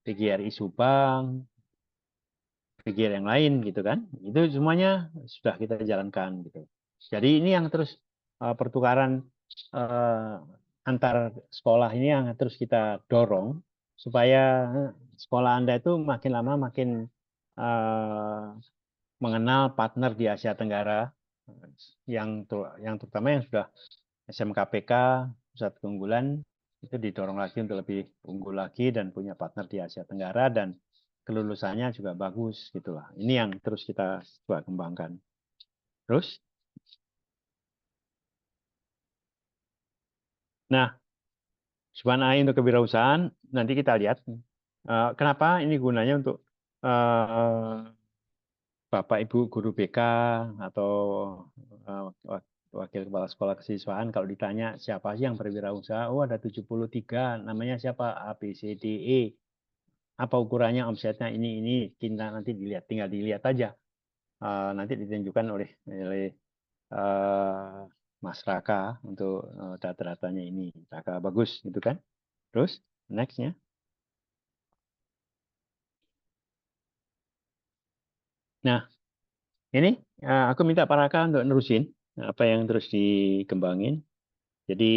PGRI Subang, PGRI yang lain gitu kan. Itu semuanya sudah kita jalankan gitu. Jadi ini yang terus pertukaran antar sekolah ini yang terus kita dorong supaya sekolah Anda itu makin lama makin eh, mengenal partner di Asia Tenggara yang terutama yang sudah SMKPK pusat keunggulan itu didorong lagi untuk lebih unggul lagi dan punya partner di Asia Tenggara dan kelulusannya juga bagus gitulah. Ini yang terus kita coba kembangkan. Terus, nah, Subhan AI untuk kewirausahaan nanti kita lihat kenapa ini gunanya untuk Bapak Ibu guru BK atau uh, wakil kepala sekolah kesiswaan kalau ditanya siapa sih yang berwirausaha, oh ada 73, namanya siapa? A, B, C, D, E. Apa ukurannya omsetnya ini, kita nanti tinggal dilihat aja. Nanti ditunjukkan oleh Mas Raka untuk data-datanya ini. Raka bagus gitu kan. Terus nextnya. Nah, ini aku minta Pak Raka untuk nerusin apa yang terus dikembangin. Jadi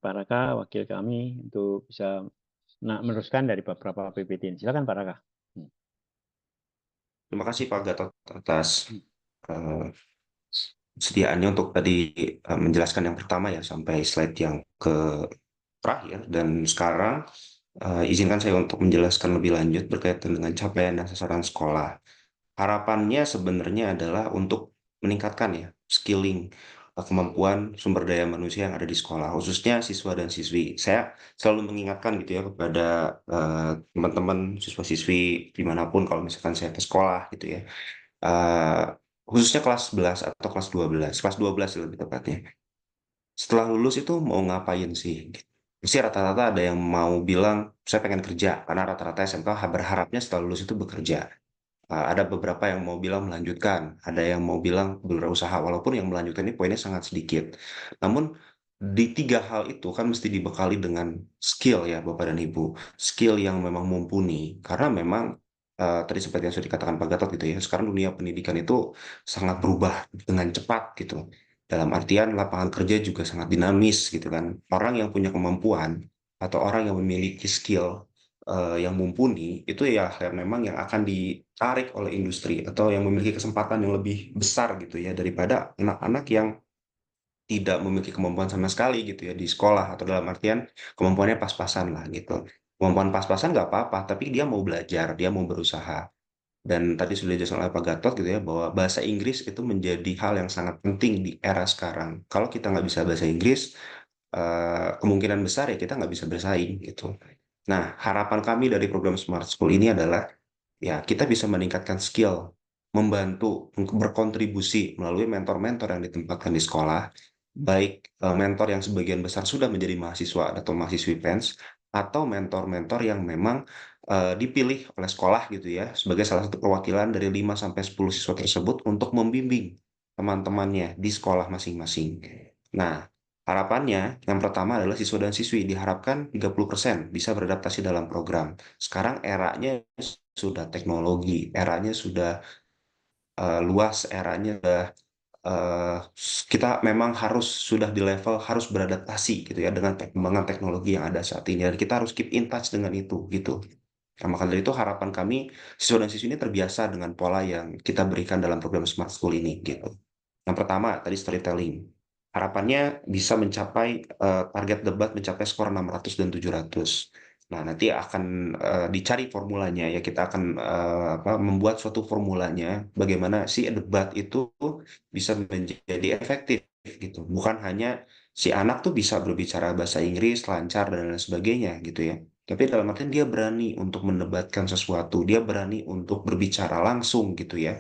Pak Raka wakil kami untuk bisa meneruskan dari beberapa PPT ini. Silakan Pak Raka. Hmm. Terima kasih Pak Gatot atas eh, sediaannya untuk tadi menjelaskan yang pertama ya sampai slide yang ke terakhir. Dan sekarang izinkan saya untuk menjelaskan lebih lanjut berkaitan dengan capaian dan sasaran sekolah. Harapannya sebenarnya adalah untuk meningkatkan ya skilling kemampuan sumber daya manusia yang ada di sekolah, khususnya siswa dan siswi. Saya selalu mengingatkan gitu ya kepada teman-teman siswa-siswi dimanapun kalau misalkan saya ke sekolah gitu ya, eh, khususnya kelas 11 atau kelas 12 lebih tepatnya. Setelah lulus itu mau ngapain sih? Pasti rata-rata ada yang mau bilang saya pengen kerja karena rata-rata SMK berharapnya setelah lulus itu bekerja. Ada beberapa yang mau bilang melanjutkan, ada yang mau bilang berwirausaha, walaupun yang melanjutkan ini poinnya sangat sedikit. Namun di tiga hal itu kan mesti dibekali dengan skill ya Bapak dan Ibu, skill yang memang mumpuni. Karena memang tadi seperti yang sudah dikatakan Pak Gatot gitu ya, sekarang dunia pendidikan itu sangat berubah dengan cepat gitu. Dalam artian lapangan kerja juga sangat dinamis gitu kan. Orang yang punya kemampuan atau orang yang memiliki skill yang mumpuni itu ya yang memang yang akan ditarik oleh industri atau yang memiliki kesempatan yang lebih besar gitu ya daripada anak-anak yang tidak memiliki kemampuan sama sekali gitu ya di sekolah atau dalam artian kemampuannya pas-pasan lah gitu. Kemampuan pas-pasan nggak apa-apa, tapi dia mau belajar, dia mau berusaha. Dan tadi sudah dijelaskan oleh Pak Gatot gitu ya bahwa bahasa Inggris itu menjadi hal yang sangat penting di era sekarang. Kalau kita nggak bisa bahasa Inggris, kemungkinan besar ya kita nggak bisa bersaing gitu. Nah, harapan kami dari program Smart School ini adalah ya kita bisa meningkatkan skill, membantu berkontribusi melalui mentor-mentor yang ditempatkan di sekolah, baik mentor yang sebagian besar sudah menjadi mahasiswa atau mahasiswi PENS, atau mentor-mentor yang memang dipilih oleh sekolah gitu ya, sebagai salah satu perwakilan dari 5 sampai 10 siswa tersebut untuk membimbing teman-temannya di sekolah masing-masing. Nah, harapannya yang pertama adalah siswa dan siswi diharapkan 30% bisa beradaptasi dalam program. Sekarang eranya sudah teknologi, eranya sudah luas, eranya sudah eh, kita memang harus sudah di level harus beradaptasi gitu ya dengan perkembangan teknologi yang ada saat ini dan kita harus keep in touch dengan itu gitu. Nah, maka dari itu harapan kami siswa dan siswi ini terbiasa dengan pola yang kita berikan dalam program Smart School ini gitu. Yang pertama tadi storytelling. Harapannya bisa mencapai target debat mencapai skor 600 dan 700. Nah, nanti akan dicari formulanya ya kita akan membuat suatu formulanya bagaimana si debat itu bisa menjadi efektif gitu. Bukan hanya si anak tuh bisa berbicara bahasa Inggris lancar dan lain sebagainya gitu ya. Tapi dalam artian dia berani untuk mendebatkan sesuatu, dia berani untuk berbicara langsung gitu ya.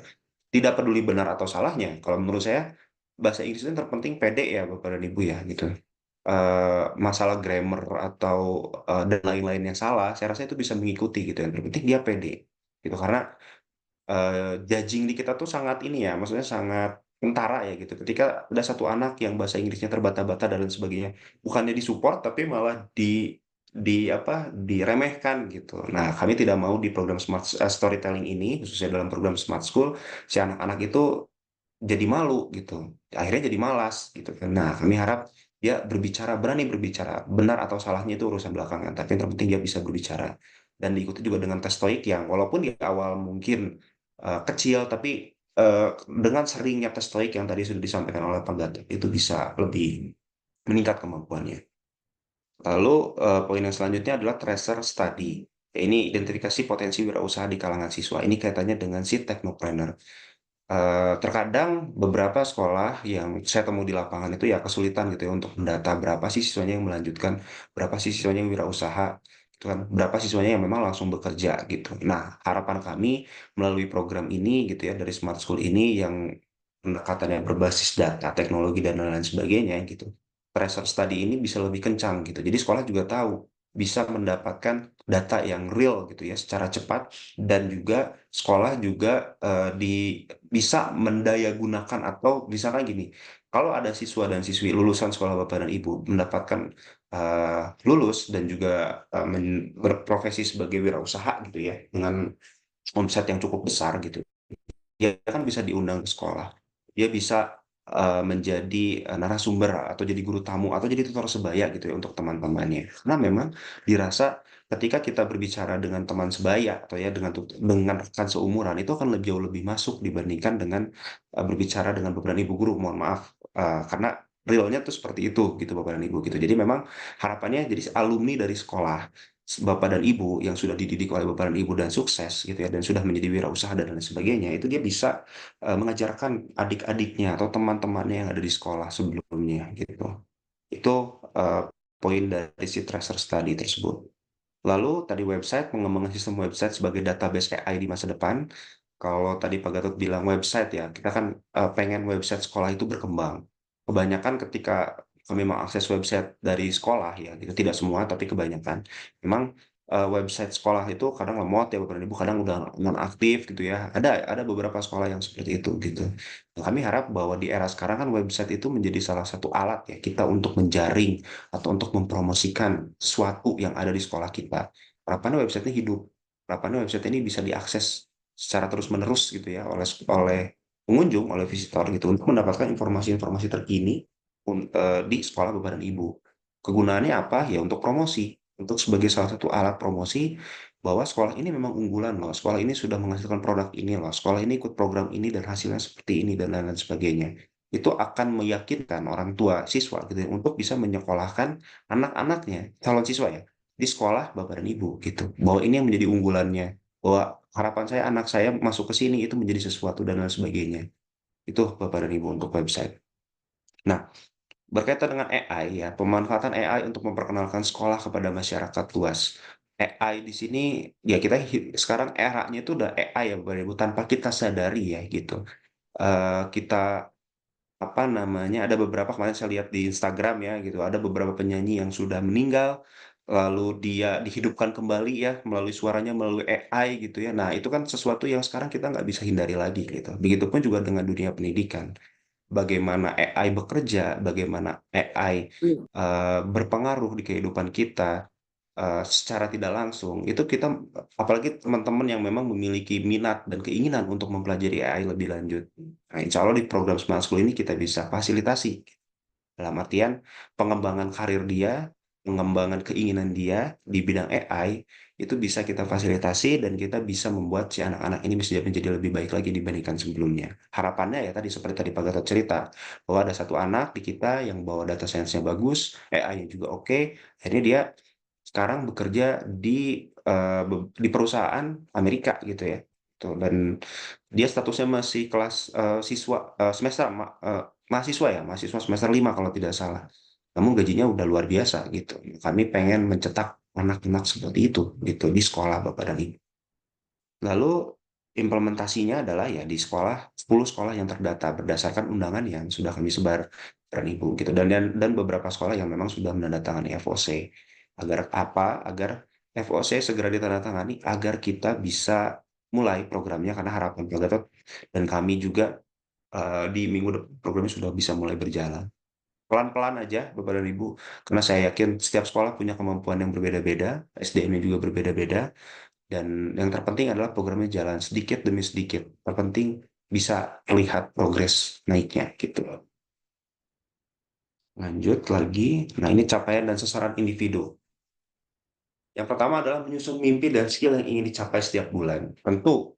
Tidak peduli benar atau salahnya. Kalau menurut saya bahasa Inggris itu yang terpenting pede ya Bapak dan Ibu ya gitu. Masalah grammar atau dan lain-lain yang salah, saya rasa itu bisa mengikuti gitu. Yang terpenting dia pede gitu karena judging di kita tuh sangat ini ya, maksudnya sangat kentara ya gitu. Ketika ada satu anak yang bahasa Inggrisnya terbata-bata dan lain sebagainya, bukannya disupport tapi malah diremehkan gitu. Nah, kami tidak mau di program Smart Storytelling ini, khususnya dalam program Smart School, si anak-anak itu jadi malu gitu. Akhirnya jadi malas gitu kan. Nah, kami harap dia berbicara, berani berbicara. Benar atau salahnya itu urusan belakangan, tapi yang terpenting dia bisa berbicara. Dan diikuti juga dengan tes TOEIC yang walaupun di awal mungkin kecil, tapi dengan seringnya tes TOEIC yang tadi sudah disampaikan oleh Pak Gatot, itu bisa lebih meningkat kemampuannya. Lalu poin yang selanjutnya adalah tracer study. Ya, ini identifikasi potensi wirausaha di kalangan siswa. Ini kaitannya dengan si technopreneur. Terkadang beberapa sekolah yang saya temui di lapangan itu ya kesulitan gitu ya untuk mendata berapa sih siswanya yang melanjutkan, berapa sih siswanya yang wirausaha, gitu kan, berapa siswanya yang memang langsung bekerja gitu. Nah, harapan kami melalui program ini gitu ya dari Smart School ini yang pendekatannya berbasis data, teknologi dan lain-lain sebagainya gitu. Tracer study ini bisa lebih kencang gitu. Jadi sekolah juga tahu bisa mendapatkan data yang real gitu ya secara cepat dan juga sekolah juga bisa mendayagunakan atau misalkan gini, kalau ada siswa dan siswi lulusan sekolah Bapak dan Ibu mendapatkan lulus dan juga berprofesi sebagai wirausaha gitu ya dengan omset yang cukup besar gitu, dia kan bisa diundang ke sekolah. Dia bisa menjadi narasumber atau jadi guru tamu atau jadi tutor sebaya gitu ya untuk teman-temannya. Karena memang dirasa ketika kita berbicara dengan teman sebaya atau ya dengan rekan seumuran itu akan lebih jauh lebih masuk dibandingkan dengan berbicara dengan Bapak dan Ibu guru. Mohon maaf karena realnya tuh seperti itu gitu Bapak dan Ibu gitu. Jadi memang harapannya jadi alumni dari sekolah Bapak dan Ibu yang sudah dididik oleh Bapak dan Ibu dan sukses gitu ya dan sudah menjadi wirausaha dan lain sebagainya itu dia bisa mengajarkan adik-adiknya atau teman-temannya yang ada di sekolah sebelumnya gitu. Itu eh, poin dari si tracer study tersebut. Lalu tadi website, pengembangan sistem website sebagai database AI di masa depan. Kalau tadi Pak Gatot bilang website ya, kita kan pengen website sekolah itu berkembang. Kebanyakan ketika kami mengakses website dari sekolah ya, gitu. Tidak semua tapi kebanyakan. Memang website sekolah itu kadang lemot ya, beberapa ibu kadang udah non aktif gitu ya. Ada beberapa sekolah yang seperti itu gitu. Nah, kami harap bahwa di era sekarang kan website itu menjadi salah satu alat ya kita untuk menjaring atau untuk mempromosikan sesuatu yang ada di sekolah kita. Harapannya website ini hidup. Harapannya website ini bisa diakses secara terus-menerus gitu ya oleh pengunjung, oleh visitor gitu untuk mendapatkan informasi-informasi terkini di sekolah Bapak dan Ibu. Kegunaannya apa? Ya untuk promosi, untuk sebagai salah satu alat promosi bahwa sekolah ini memang unggulan loh, sekolah ini sudah menghasilkan produk ini loh, sekolah ini ikut program ini dan hasilnya seperti ini dan lain-lain sebagainya. Itu akan meyakinkan orang tua siswa gitu ya, untuk bisa menyekolahkan anak-anaknya, calon siswa ya, di sekolah Bapak dan Ibu gitu. Bahwa ini yang menjadi unggulannya, bahwa harapan saya anak saya masuk ke sini itu menjadi sesuatu dan lain sebagainya. Itu Bapak dan Ibu untuk website. Nah, berkaitan dengan AI ya, pemanfaatan AI untuk memperkenalkan sekolah kepada masyarakat luas. AI di sini ya kita sekarang eranya itu udah AI ya Bapak dan Ibu tanpa kita sadari ya gitu. Kita apa namanya ada beberapa kemarin saya lihat di Instagram ya gitu ada beberapa penyanyi yang sudah meninggal lalu dia dihidupkan kembali ya melalui suaranya melalui AI gitu ya nah itu kan sesuatu yang sekarang kita nggak bisa hindari lagi gitu begitupun juga dengan dunia pendidikan bagaimana AI bekerja bagaimana AI berpengaruh di kehidupan kita secara tidak langsung itu kita apalagi teman-teman yang memang memiliki minat dan keinginan untuk mempelajari AI lebih lanjut. Nah, insya Allah di program Smart School ini kita bisa fasilitasi dalam artian pengembangan karir dia, pengembangan keinginan dia di bidang AI itu bisa kita fasilitasi dan kita bisa membuat si anak-anak ini bisa menjadi lebih baik lagi dibandingkan sebelumnya. Harapannya ya tadi seperti tadi Pak Gatot cerita bahwa ada satu anak di kita yang bawa data science-nya bagus, AI-nya juga oke, akhirnya dia sekarang bekerja di perusahaan Amerika gitu ya. Tuh, dan dia statusnya masih kelas siswa mahasiswa ya, mahasiswa semester 5 kalau tidak salah. Namun gajinya udah luar biasa gitu. Kami pengen mencetak anak-anak seperti itu gitu di sekolah Bapak dan Ibu. Lalu implementasinya adalah ya di sekolah 10 sekolah yang terdata berdasarkan undangan yang sudah kami sebar dan Ibu gitu dan beberapa sekolah yang memang sudah menandatangani FOC. Agar apa? Agar FOC segera ditandatangani agar kita bisa mulai programnya karena harapan Pak Gatot dan kami juga di minggu depan programnya sudah bisa mulai berjalan. pelan-pelan aja Bapak dan Ibu, karena saya yakin setiap sekolah punya kemampuan yang berbeda-beda, SDM-nya juga berbeda-beda, dan yang terpenting adalah programnya jalan sedikit demi sedikit. Terpenting bisa melihat progres naiknya gitu. Lanjut lagi. Nah, ini capaian dan sasaran individu. Yang pertama adalah menyusun mimpi dan skill yang ingin dicapai setiap bulan. Tentu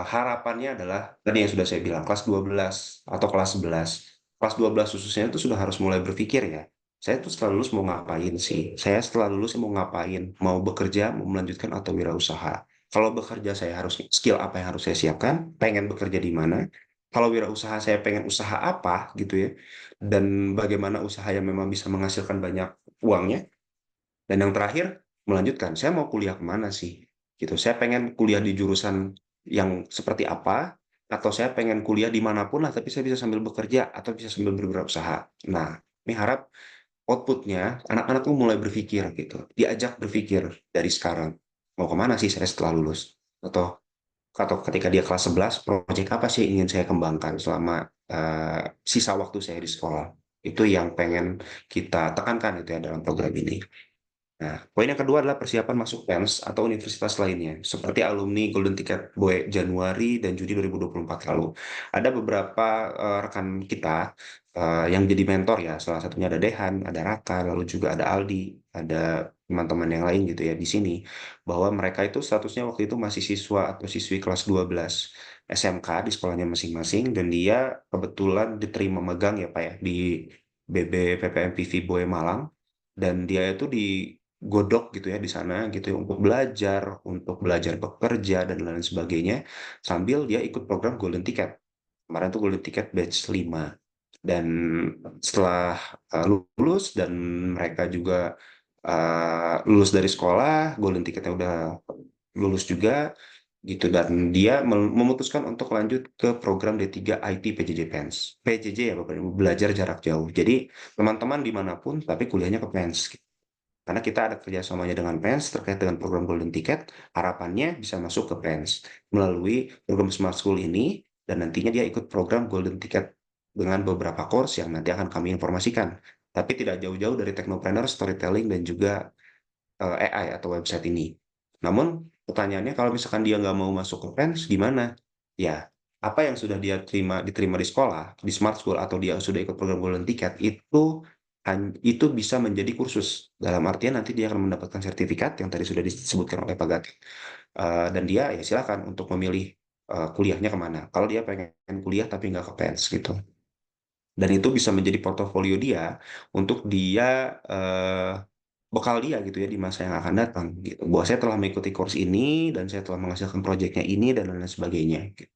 harapannya adalah tadi yang sudah saya bilang, kelas 12 atau kelas 11. Kelas 12 khususnya itu sudah harus mulai berpikir ya. Saya tuh setelah lulus mau ngapain sih? Saya setelah lulus mau ngapain? Mau bekerja, mau melanjutkan atau wirausaha? Kalau bekerja saya harus skill apa yang harus saya siapkan? Pengen bekerja di mana? Kalau wirausaha saya pengen usaha apa gitu ya? Dan bagaimana usaha yang memang bisa menghasilkan banyak uangnya? Dan yang terakhir, melanjutkan, saya mau kuliah kemana sih? Gitu. Saya pengen kuliah di jurusan yang seperti apa, atau saya pengen kuliah dimanapun lah, tapi saya bisa sambil bekerja, atau bisa sambil berwirausaha. Nah, ini harap outputnya, anak-anak tuh mulai berpikir gitu. Diajak berpikir dari sekarang. Mau kemana sih saya setelah lulus? Atau ketika dia kelas 11, proyek apa sih yang ingin saya kembangkan selama sisa waktu saya di sekolah? Itu yang pengen kita tekankan itu ya dalam program ini. Nah, poin yang kedua adalah persiapan masuk PENS atau universitas lainnya, seperti alumni Golden Ticket Boy Januari dan Juni 2024 lalu. Ada beberapa rekan kita yang jadi mentor ya, salah satunya ada Dehan, ada Raka, lalu juga ada Aldi, ada teman-teman yang lain gitu ya di sini, bahwa mereka itu statusnya waktu itu masih siswa atau siswi kelas 12 SMK di sekolahnya masing-masing, dan dia kebetulan diterima megang ya Pak ya, di BB PPMPV Boy Malang, dan dia itu digodok gitu ya di sana gitu ya untuk belajar bekerja dan lain sebagainya sambil dia ikut program Golden Ticket. Kemarin tuh Golden Ticket batch 5. Dan setelah lulus dan mereka juga lulus dari sekolah, Golden Ticketnya udah lulus juga gitu, dan dia memutuskan untuk lanjut ke program D3 IT PJJ PENS. PJJ ya Bapak Ibu, belajar jarak jauh. Jadi teman-teman dimanapun tapi kuliahnya ke PENS. Karena kita ada kerjasamanya dengan PENS terkait dengan program Golden Ticket, harapannya bisa masuk ke PENS melalui program Smart School ini, dan nantinya dia ikut program Golden Ticket dengan beberapa course yang nanti akan kami informasikan. Tapi tidak jauh-jauh dari Technopreneur, Storytelling, dan juga AI atau website ini. Namun pertanyaannya kalau misalkan dia nggak mau masuk ke PENS, gimana? Ya, apa yang sudah dia diterima di sekolah, di Smart School, atau dia sudah ikut program Golden Ticket, itu bisa menjadi kursus. Dalam artian nanti dia akan mendapatkan sertifikat yang tadi sudah disebutkan oleh Pak Gatot. Dan dia ya silakan untuk memilih kuliahnya kemana. Kalau dia pengen kuliah tapi nggak ke PENS gitu. Dan itu bisa menjadi portofolio dia untuk dia bekal dia gitu ya di masa yang akan datang gitu. Bahwa saya telah mengikuti course ini dan saya telah menghasilkan proyeknya ini dan lain sebagainya. Gitu.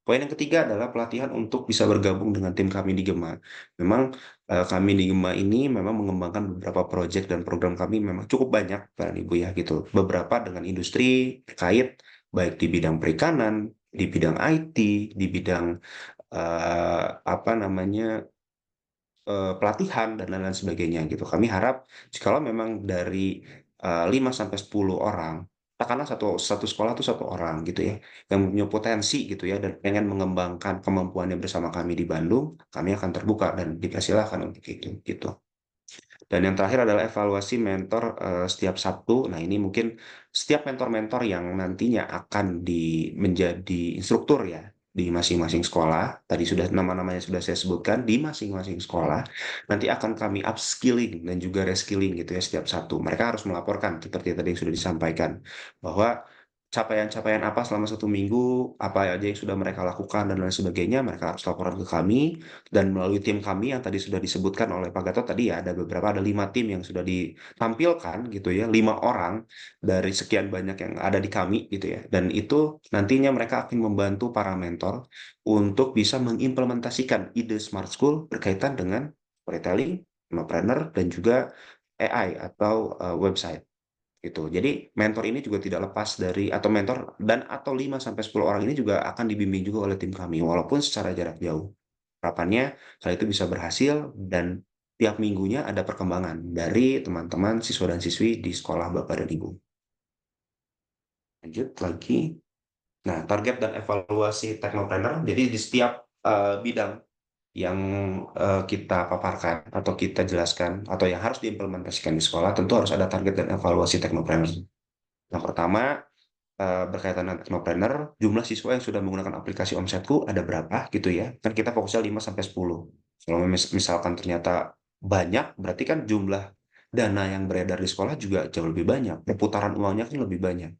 Poin yang ketiga adalah pelatihan untuk bisa bergabung dengan tim kami di Gema. Memang kami di Gema ini memang mengembangkan beberapa proyek dan program kami memang cukup banyak, Pak dan Ibu ya gitu. Beberapa dengan industri terkait baik di bidang perikanan, di bidang IT, di bidang apa namanya pelatihan dan lain-lain sebagainya gitu. Kami harap kalau memang dari 5 sampai 10 orang, katakanlah satu satu sekolah itu satu orang gitu ya, yang punya potensi gitu ya dan pengen mengembangkan kemampuannya bersama kami di Bandung, kami akan terbuka dan dipersilahkan untuk itu gitu. Dan yang terakhir adalah evaluasi mentor setiap Sabtu. Nah, ini mungkin setiap mentor-mentor yang nantinya akan menjadi instruktur ya di masing-masing sekolah. Tadi sudah nama-namanya sudah saya sebutkan di masing-masing sekolah. Nanti akan kami upskilling dan juga reskilling gitu ya setiap Sabtu. Mereka harus melaporkan seperti tadi yang sudah disampaikan bahwa capaian-capaian apa selama 1 minggu, apa aja yang sudah mereka lakukan dan lain sebagainya, mereka harus laporan ke kami, dan melalui tim kami yang tadi sudah disebutkan oleh Pak Gatot tadi ya, ada beberapa, ada 5 tim yang sudah ditampilkan gitu ya, 5 orang dari sekian banyak yang ada di kami gitu ya, dan itu nantinya mereka akan membantu para mentor untuk bisa mengimplementasikan ide Smart School berkaitan dengan storytelling, entrepreneur, dan juga AI atau website gitu. Jadi mentor ini juga tidak lepas dari atau mentor dan atau 5 sampai 10 orang ini juga akan dibimbing juga oleh tim kami walaupun secara jarak jauh. Harapannya hal itu bisa berhasil dan tiap minggunya ada perkembangan dari teman-teman siswa dan siswi di sekolah Bapak dan Ibu. Lanjut lagi. Nah, target dan evaluasi Teknopreneur. Jadi di setiap bidang yang kita paparkan atau kita jelaskan atau yang harus diimplementasikan di sekolah, tentu harus ada target dan evaluasi teknopreneur. Yang pertama, berkaitan dengan teknopreneur, jumlah siswa yang sudah menggunakan aplikasi Omsetku ada berapa gitu ya. Kan kita fokusnya 5 sampai 10. Kalau misalkan ternyata banyak, berarti kan jumlah dana yang beredar di sekolah juga jauh lebih banyak. Perputaran uangnya kan lebih banyak.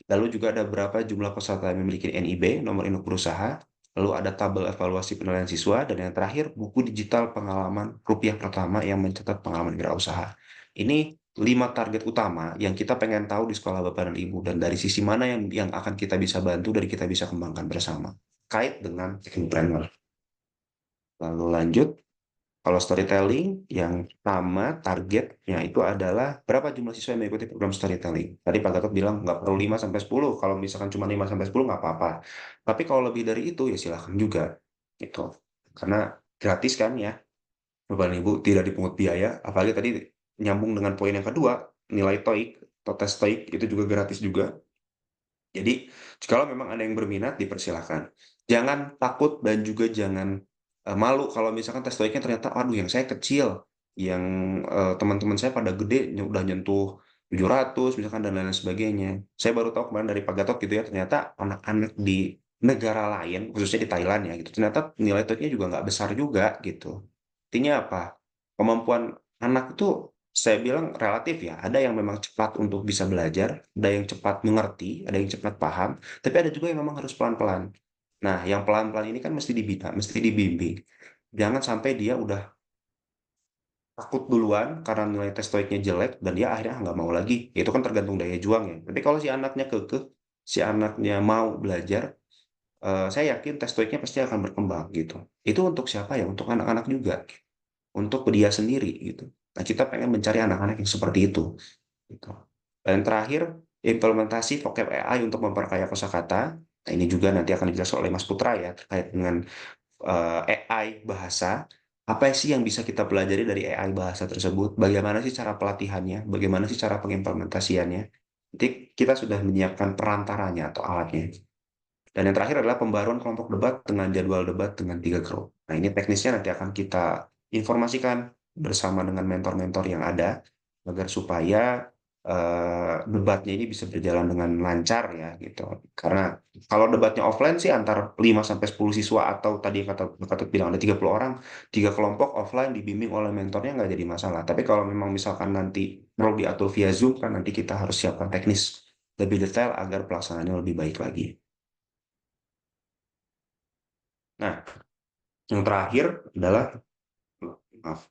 Lalu juga ada berapa jumlah peserta yang memiliki NIB, nomor induk berusaha. Lalu ada tabel evaluasi penilaian siswa. Dan yang terakhir, buku digital pengalaman rupiah pertama yang mencatat pengalaman wirausaha. Ini 5 target utama yang kita pengen tahu di sekolah Bapak dan Ibu. Dan dari sisi mana yang akan kita bisa bantu dan kita bisa kembangkan bersama. Kait dengan Technopreneur. Lalu lanjut. Kalau storytelling, yang pertama targetnya itu adalah berapa jumlah siswa yang mengikuti program storytelling. Tadi Pak Gatot bilang nggak perlu 5 sampai 10. Kalau misalkan cuma 5 sampai 10 nggak apa-apa. Tapi kalau lebih dari itu ya silahkan juga. Gitu. Karena gratis kan ya. Bapak dan Ibu tidak dipungut biaya. Apalagi tadi nyambung dengan poin yang kedua, nilai TOEIC atau tes TOEIC itu juga gratis juga. Jadi, kalau memang ada yang berminat, dipersilahkan. Jangan takut dan juga jangan malu kalau misalkan tes TOEIC-nya ternyata, aduh yang saya kecil, yang teman-teman saya pada gede, udah nyentuh 700, misalkan, dan lain-lain sebagainya. Saya baru tahu kemarin dari Pak Gatot gitu ya, ternyata anak-anak di negara lain, khususnya di Thailand ya, gitu, ternyata nilai TOEIC-nya juga nggak besar juga, gitu. Artinya apa? Kemampuan anak itu saya bilang relatif ya. Ada yang memang cepat untuk bisa belajar, ada yang cepat mengerti, ada yang cepat paham, tapi ada juga yang memang harus pelan-pelan. Nah, yang pelan-pelan ini kan mesti dibina, mesti dibimbing. Jangan sampai dia udah takut duluan karena nilai tes TOEIC-nya jelek dan dia akhirnya nggak mau lagi. Itu kan tergantung daya juang ya. Tapi kalau si anaknya kekeh, si anaknya mau belajar, saya yakin tes TOEIC-nya pasti akan berkembang gitu. Itu untuk siapa ya? Untuk anak-anak juga, untuk dia sendiri gitu. Nah, kita pengen mencari anak-anak yang seperti itu. Gitu. Dan terakhir, implementasi vocab AI untuk memperkaya kosakata. Nah, ini juga nanti akan dijelaskan oleh Mas Putra ya, terkait dengan AI bahasa. Apa sih yang bisa kita pelajari dari AI bahasa tersebut? Bagaimana sih cara pelatihannya? Bagaimana sih cara pengimplementasiannya? Nanti kita sudah menyiapkan perantaranya atau alatnya. Dan yang terakhir adalah pembaruan kelompok debat dengan jadwal debat dengan 3 grup. Nah, ini teknisnya nanti akan kita informasikan bersama dengan mentor-mentor yang ada agar supaya debatnya ini bisa berjalan dengan lancar ya gitu. Karena kalau debatnya offline sih antar 5 sampai 10 siswa atau tadi yang kata bilang ada 30 orang, 3 kelompok offline dibimbing oleh mentornya nggak jadi masalah. Tapi kalau memang misalkan nanti perlu diatur via Zoom kan nanti kita harus siapkan teknis lebih detail agar pelaksanaannya lebih baik lagi. Nah, yang terakhir adalah maaf,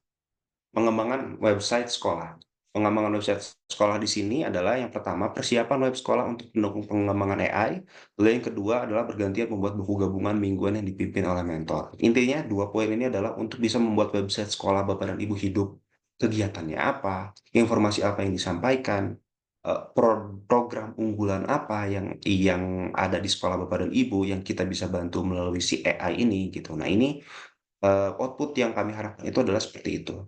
pengembangan website sekolah. Pengembangan website sekolah di sini adalah yang pertama persiapan web sekolah untuk mendukung pengembangan AI. Lalu yang kedua adalah bergantian membuat buku gabungan mingguan yang dipimpin oleh mentor. Intinya 2 poin ini adalah untuk bisa membuat website sekolah Bapak dan Ibu hidup. Kegiatannya apa, informasi apa yang disampaikan, program unggulan apa yang ada di sekolah Bapak dan Ibu yang kita bisa bantu melalui si AI ini gitu. Nah, ini output yang kami harapkan itu adalah seperti itu.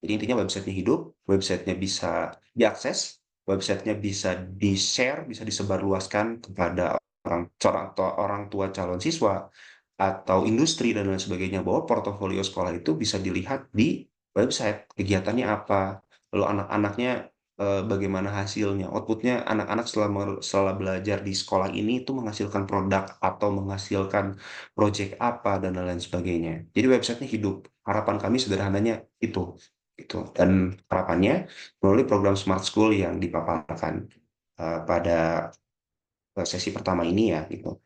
Jadi intinya websitenya hidup, websitenya bisa diakses, websitenya bisa di-share, bisa disebarluaskan kepada orang tua calon siswa atau industri dan lain sebagainya bahwa portofolio sekolah itu bisa dilihat di website kegiatannya apa, lalu anak-anaknya bagaimana hasilnya, outputnya anak-anak setelah belajar di sekolah ini itu menghasilkan produk atau menghasilkan project apa dan lain sebagainya. Jadi websitenya hidup. Harapan kami sederhananya itu gitu. Dan harapannya melalui program Smart School yang dipaparkan pada sesi pertama ini ya gitu.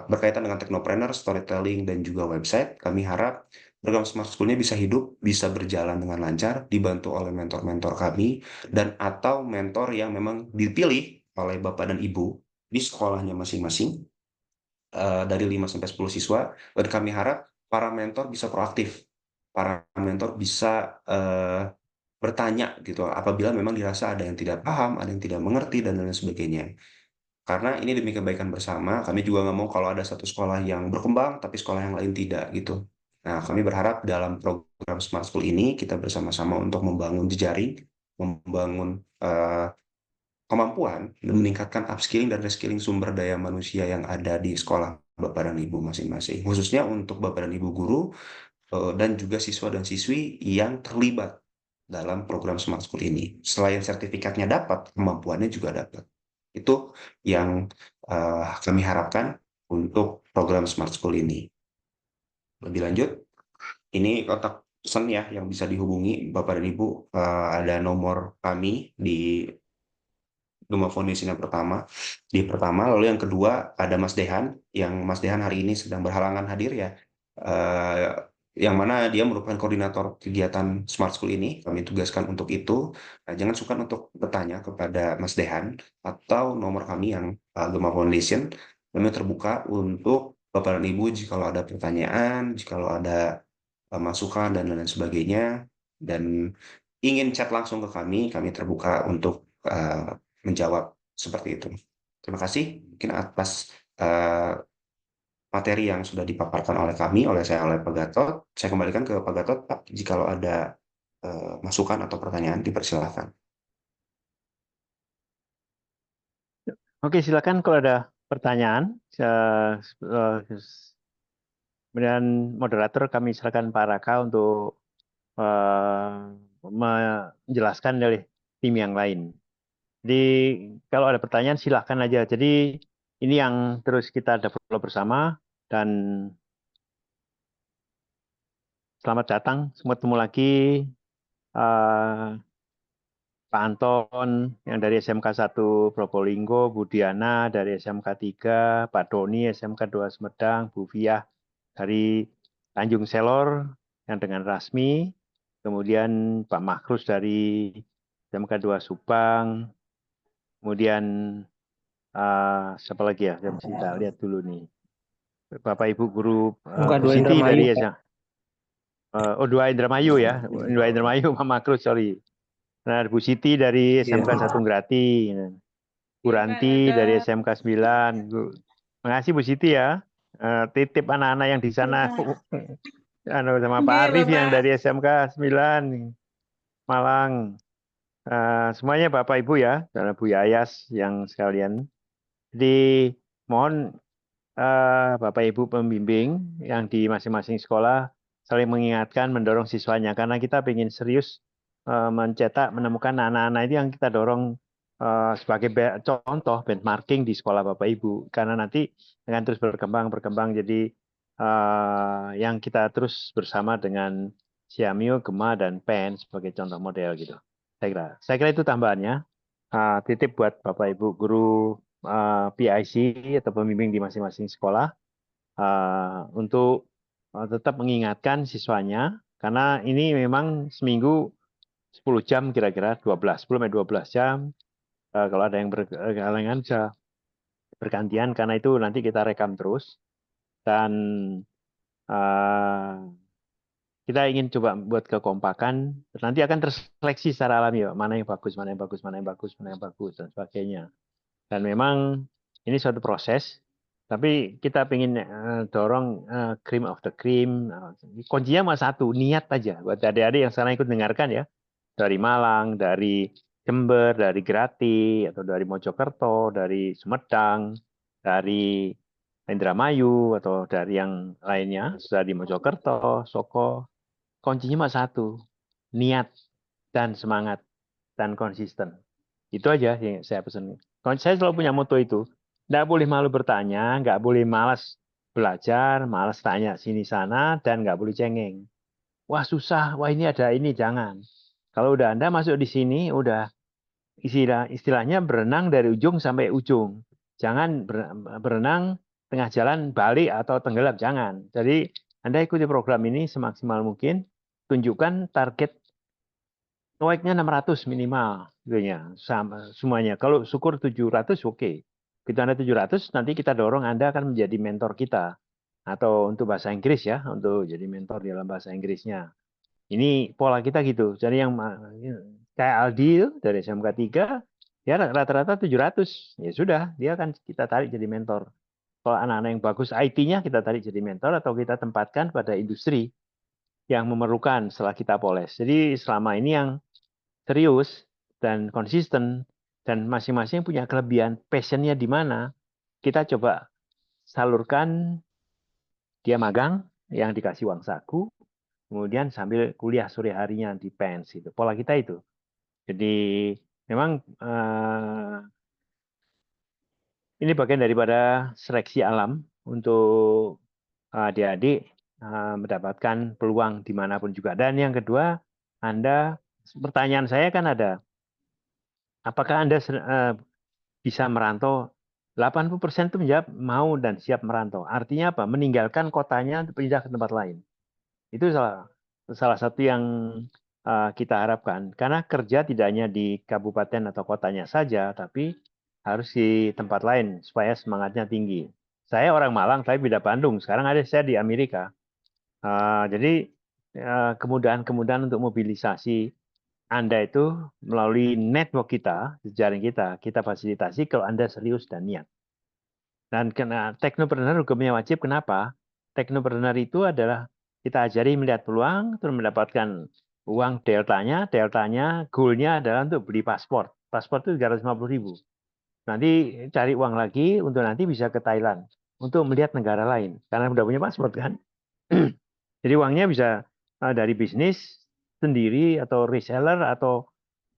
Berkaitan dengan teknopreneur, storytelling, dan juga website, kami harap program Smart School-nya bisa hidup, bisa berjalan dengan lancar, dibantu oleh mentor-mentor kami, dan atau mentor yang memang dipilih oleh Bapak dan Ibu di sekolahnya masing-masing, dari 5 sampai 10 siswa, dan kami harap para mentor bisa proaktif, para mentor bisa bertanya gitu, apabila memang dirasa ada yang tidak paham, ada yang tidak mengerti, dan lain sebagainya. Karena ini demi kebaikan bersama, kami juga nggak mau kalau ada satu sekolah yang berkembang, tapi sekolah yang lain tidak gitu. Nah, kami berharap dalam program Smart School ini kita bersama-sama untuk membangun jejaring, membangun eh, kemampuan, dan meningkatkan upskilling dan reskilling sumber daya manusia yang ada di sekolah Bapak dan Ibu masing-masing. Khususnya untuk Bapak dan Ibu guru, dan juga siswa dan siswi yang terlibat dalam program Smart School ini. Selain sertifikatnya dapat, kemampuannya juga dapat. Itu yang kami harapkan untuk program Smart School ini. Lebih lanjut, ini kontak pesan ya yang bisa dihubungi Bapak dan Ibu. Ada nomor kami di Duma Foundation yang pertama, lalu yang kedua ada Mas Dehan, yang Mas Dehan hari ini sedang berhalangan hadir ya, Eh, yang mana dia merupakan koordinator kegiatan Smart School ini, kami tugaskan untuk itu. Nah, jangan sukar untuk bertanya kepada Mas Dehan atau nomor kami yang Duma Foundation, kami terbuka untuk Bapak dan Ibu jika ada pertanyaan, jika ada masukan dan lain sebagainya, dan ingin chat langsung ke kami terbuka untuk menjawab seperti itu. Terima kasih mungkin atas materi yang sudah dipaparkan oleh kami, oleh saya, oleh Pak Gatot. Saya kembalikan ke Pak Gatot, Pak, jika ada masukan atau pertanyaan, dipersilakan. Oke, silakan kalau ada pertanyaan. Kemudian moderator kami silakan Pak Raka untuk menjelaskan dari tim yang lain. Jadi kalau ada pertanyaan silahkan aja. Jadi ini yang terus kita develop bersama dan selamat datang. Semua ketemu lagi Pak Anton yang dari SMK 1 Probolinggo, Bu Diana dari SMK 3, Pak Doni SMK 2 Sumedang, Bu Fiah dari Tanjung Selor yang dengan Rasmi, kemudian Pak Makrus dari SMK 2 Subang, kemudian siapa lagi ya? Kita lihat dulu nih. Bapak Ibu guru Bukan Bu dua Siti Indramayu, dari Pak. Dua Indramayu ya. Dua Indramayu, Pak Makrus, sorry. Nah, Bu Siti dari Iya. SMK 1 Grati. Bu Ranti dari SMK 9. Terima kasih Bu Siti ya. Titip anak-anak yang di sana. Sama Pak Arif yang dari SMK 9 Malang. Semuanya Bapak Ibu ya, dan Bu Yayas yang sekalian. Jadi mohon Bapak Ibu pembimbing yang di masing-masing sekolah saling mengingatkan, mendorong siswanya karena kita ingin serius mencetak, menemukan anak-anak itu yang kita dorong sebagai contoh benchmarking di sekolah Bapak Ibu karena nanti akan terus berkembang jadi yang kita terus bersama dengan Xiaomi, Gema dan Pen sebagai contoh model gitu. Saya kira itu tambahannya. Titip buat Bapak Ibu guru PIC atau pembimbing di masing-masing sekolah untuk tetap mengingatkan siswanya karena ini memang seminggu 10 jam kira-kira 10 sampai 12 jam. Kalau ada yang berhalangan bisa bergantian karena itu nanti kita rekam terus dan kita ingin coba buat kekompakan nanti akan terseleksi secara alami ya mana yang bagus, mana yang bagus, mana yang bagus, mana yang bagus dan sebagainya. Dan memang ini suatu proses, tapi kita ingin dorong cream of the cream. Kuncinya cuma satu, niat aja. Buat adik-adik yang sekarang ikut dengarkan ya, dari Malang, dari Jember, dari Grati, atau dari Mojokerto, dari Sumedang, dari Indramayu, atau dari yang lainnya, sudah di Mojokerto, Soko. Kuncinya cuma satu, niat dan semangat dan konsisten. Itu aja yang saya pesan. Saya selalu punya moto itu. Nggak boleh malu bertanya, nggak boleh malas belajar, malas tanya sini sana, dan nggak boleh cengeng. Wah susah, wah ini ada ini, jangan. Kalau udah Anda masuk di sini, udah istilahnya berenang dari ujung sampai ujung. Jangan berenang tengah jalan balik atau tenggelam, jangan. Jadi Anda ikuti program ini semaksimal mungkin, tunjukkan target TOEIC-nya 600 minimal, gitu ya, sama semuanya. Kalau syukur 700, oke. Kita Anda 700, nanti kita dorong Anda akan menjadi mentor kita. Atau untuk bahasa Inggris ya, untuk jadi mentor dalam bahasa Inggrisnya. Ini pola kita gitu. Jadi yang kayak Aldi itu, dari SMK 3, ya rata-rata 700. Ya sudah, dia akan kita tarik jadi mentor. Kalau anak-anak yang bagus IT-nya kita tarik jadi mentor atau kita tempatkan pada industri yang memerlukan setelah kita poles. Jadi selama ini yang serius dan konsisten dan masing-masing punya kelebihan passionnya di mana kita coba salurkan. Dia magang yang dikasih uang saku, kemudian sambil kuliah sore harinya di PENS itu. Pola kita itu. Jadi memang ini bagian daripada seleksi alam untuk adik-adik mendapatkan peluang dimanapun juga. Dan yang kedua, pertanyaan saya kan ada, apakah Anda bisa merantau? 80% itu menjawab mau dan siap merantau. Artinya apa? Meninggalkan kotanya untuk pindah ke tempat lain. Itu salah satu yang kita harapkan. Karena kerja tidak hanya di kabupaten atau kotanya saja, tapi harus di tempat lain supaya semangatnya tinggi. Saya orang Malang, tapi pindah Bandung. Sekarang ada saya di Amerika. Jadi kemudahan-kemudahan untuk mobilisasi Anda itu melalui network kita, jejaring kita fasilitasi kalau Anda serius dan niat. Dan kena teknopreneur hukumnya wajib, kenapa? Teknopreneur itu adalah kita ajari melihat peluang, terus mendapatkan uang deltanya, goalnya adalah untuk beli paspor. Paspor itu 350.000. Nanti cari uang lagi untuk nanti bisa ke Thailand, untuk melihat negara lain. Karena udah punya paspor kan. Jadi uangnya bisa dari bisnis sendiri atau reseller atau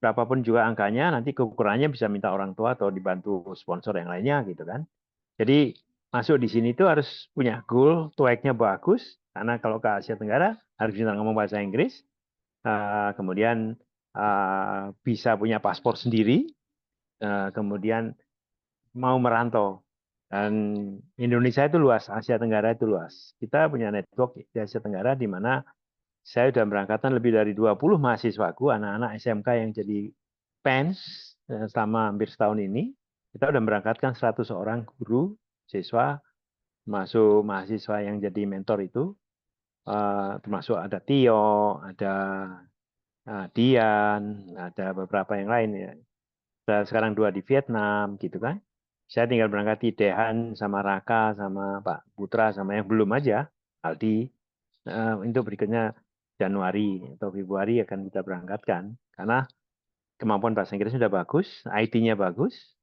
berapapun juga angkanya, nanti kekurangannya bisa minta orang tua atau dibantu sponsor yang lainnya gitu kan. Jadi masuk di sini tuh harus punya goal, TOEIC-nya bagus, karena kalau ke Asia Tenggara harus bisa ngomong bahasa Inggris, kemudian bisa punya paspor sendiri, kemudian mau merantau. Dan Indonesia itu luas, Asia Tenggara itu luas. Kita punya network di Asia Tenggara di mana saya sudah berangkatan lebih dari 20 mahasiswaku, anak-anak SMK yang jadi PENS selama hampir setahun ini. Kita sudah berangkatkan 100 orang guru, siswa, masuk mahasiswa yang jadi mentor itu, termasuk ada Tio, ada Dian, ada beberapa yang lain ya. Sekarang 2 di Vietnam, gitu kan. Saya tinggal berangkat di Dehan sama Raka sama Pak Putra sama yang belum aja, Aldi. Untuk berikutnya Januari atau Februari akan kita berangkatkan. Karena kemampuan bahasa Inggris sudah bagus, IT-nya bagus,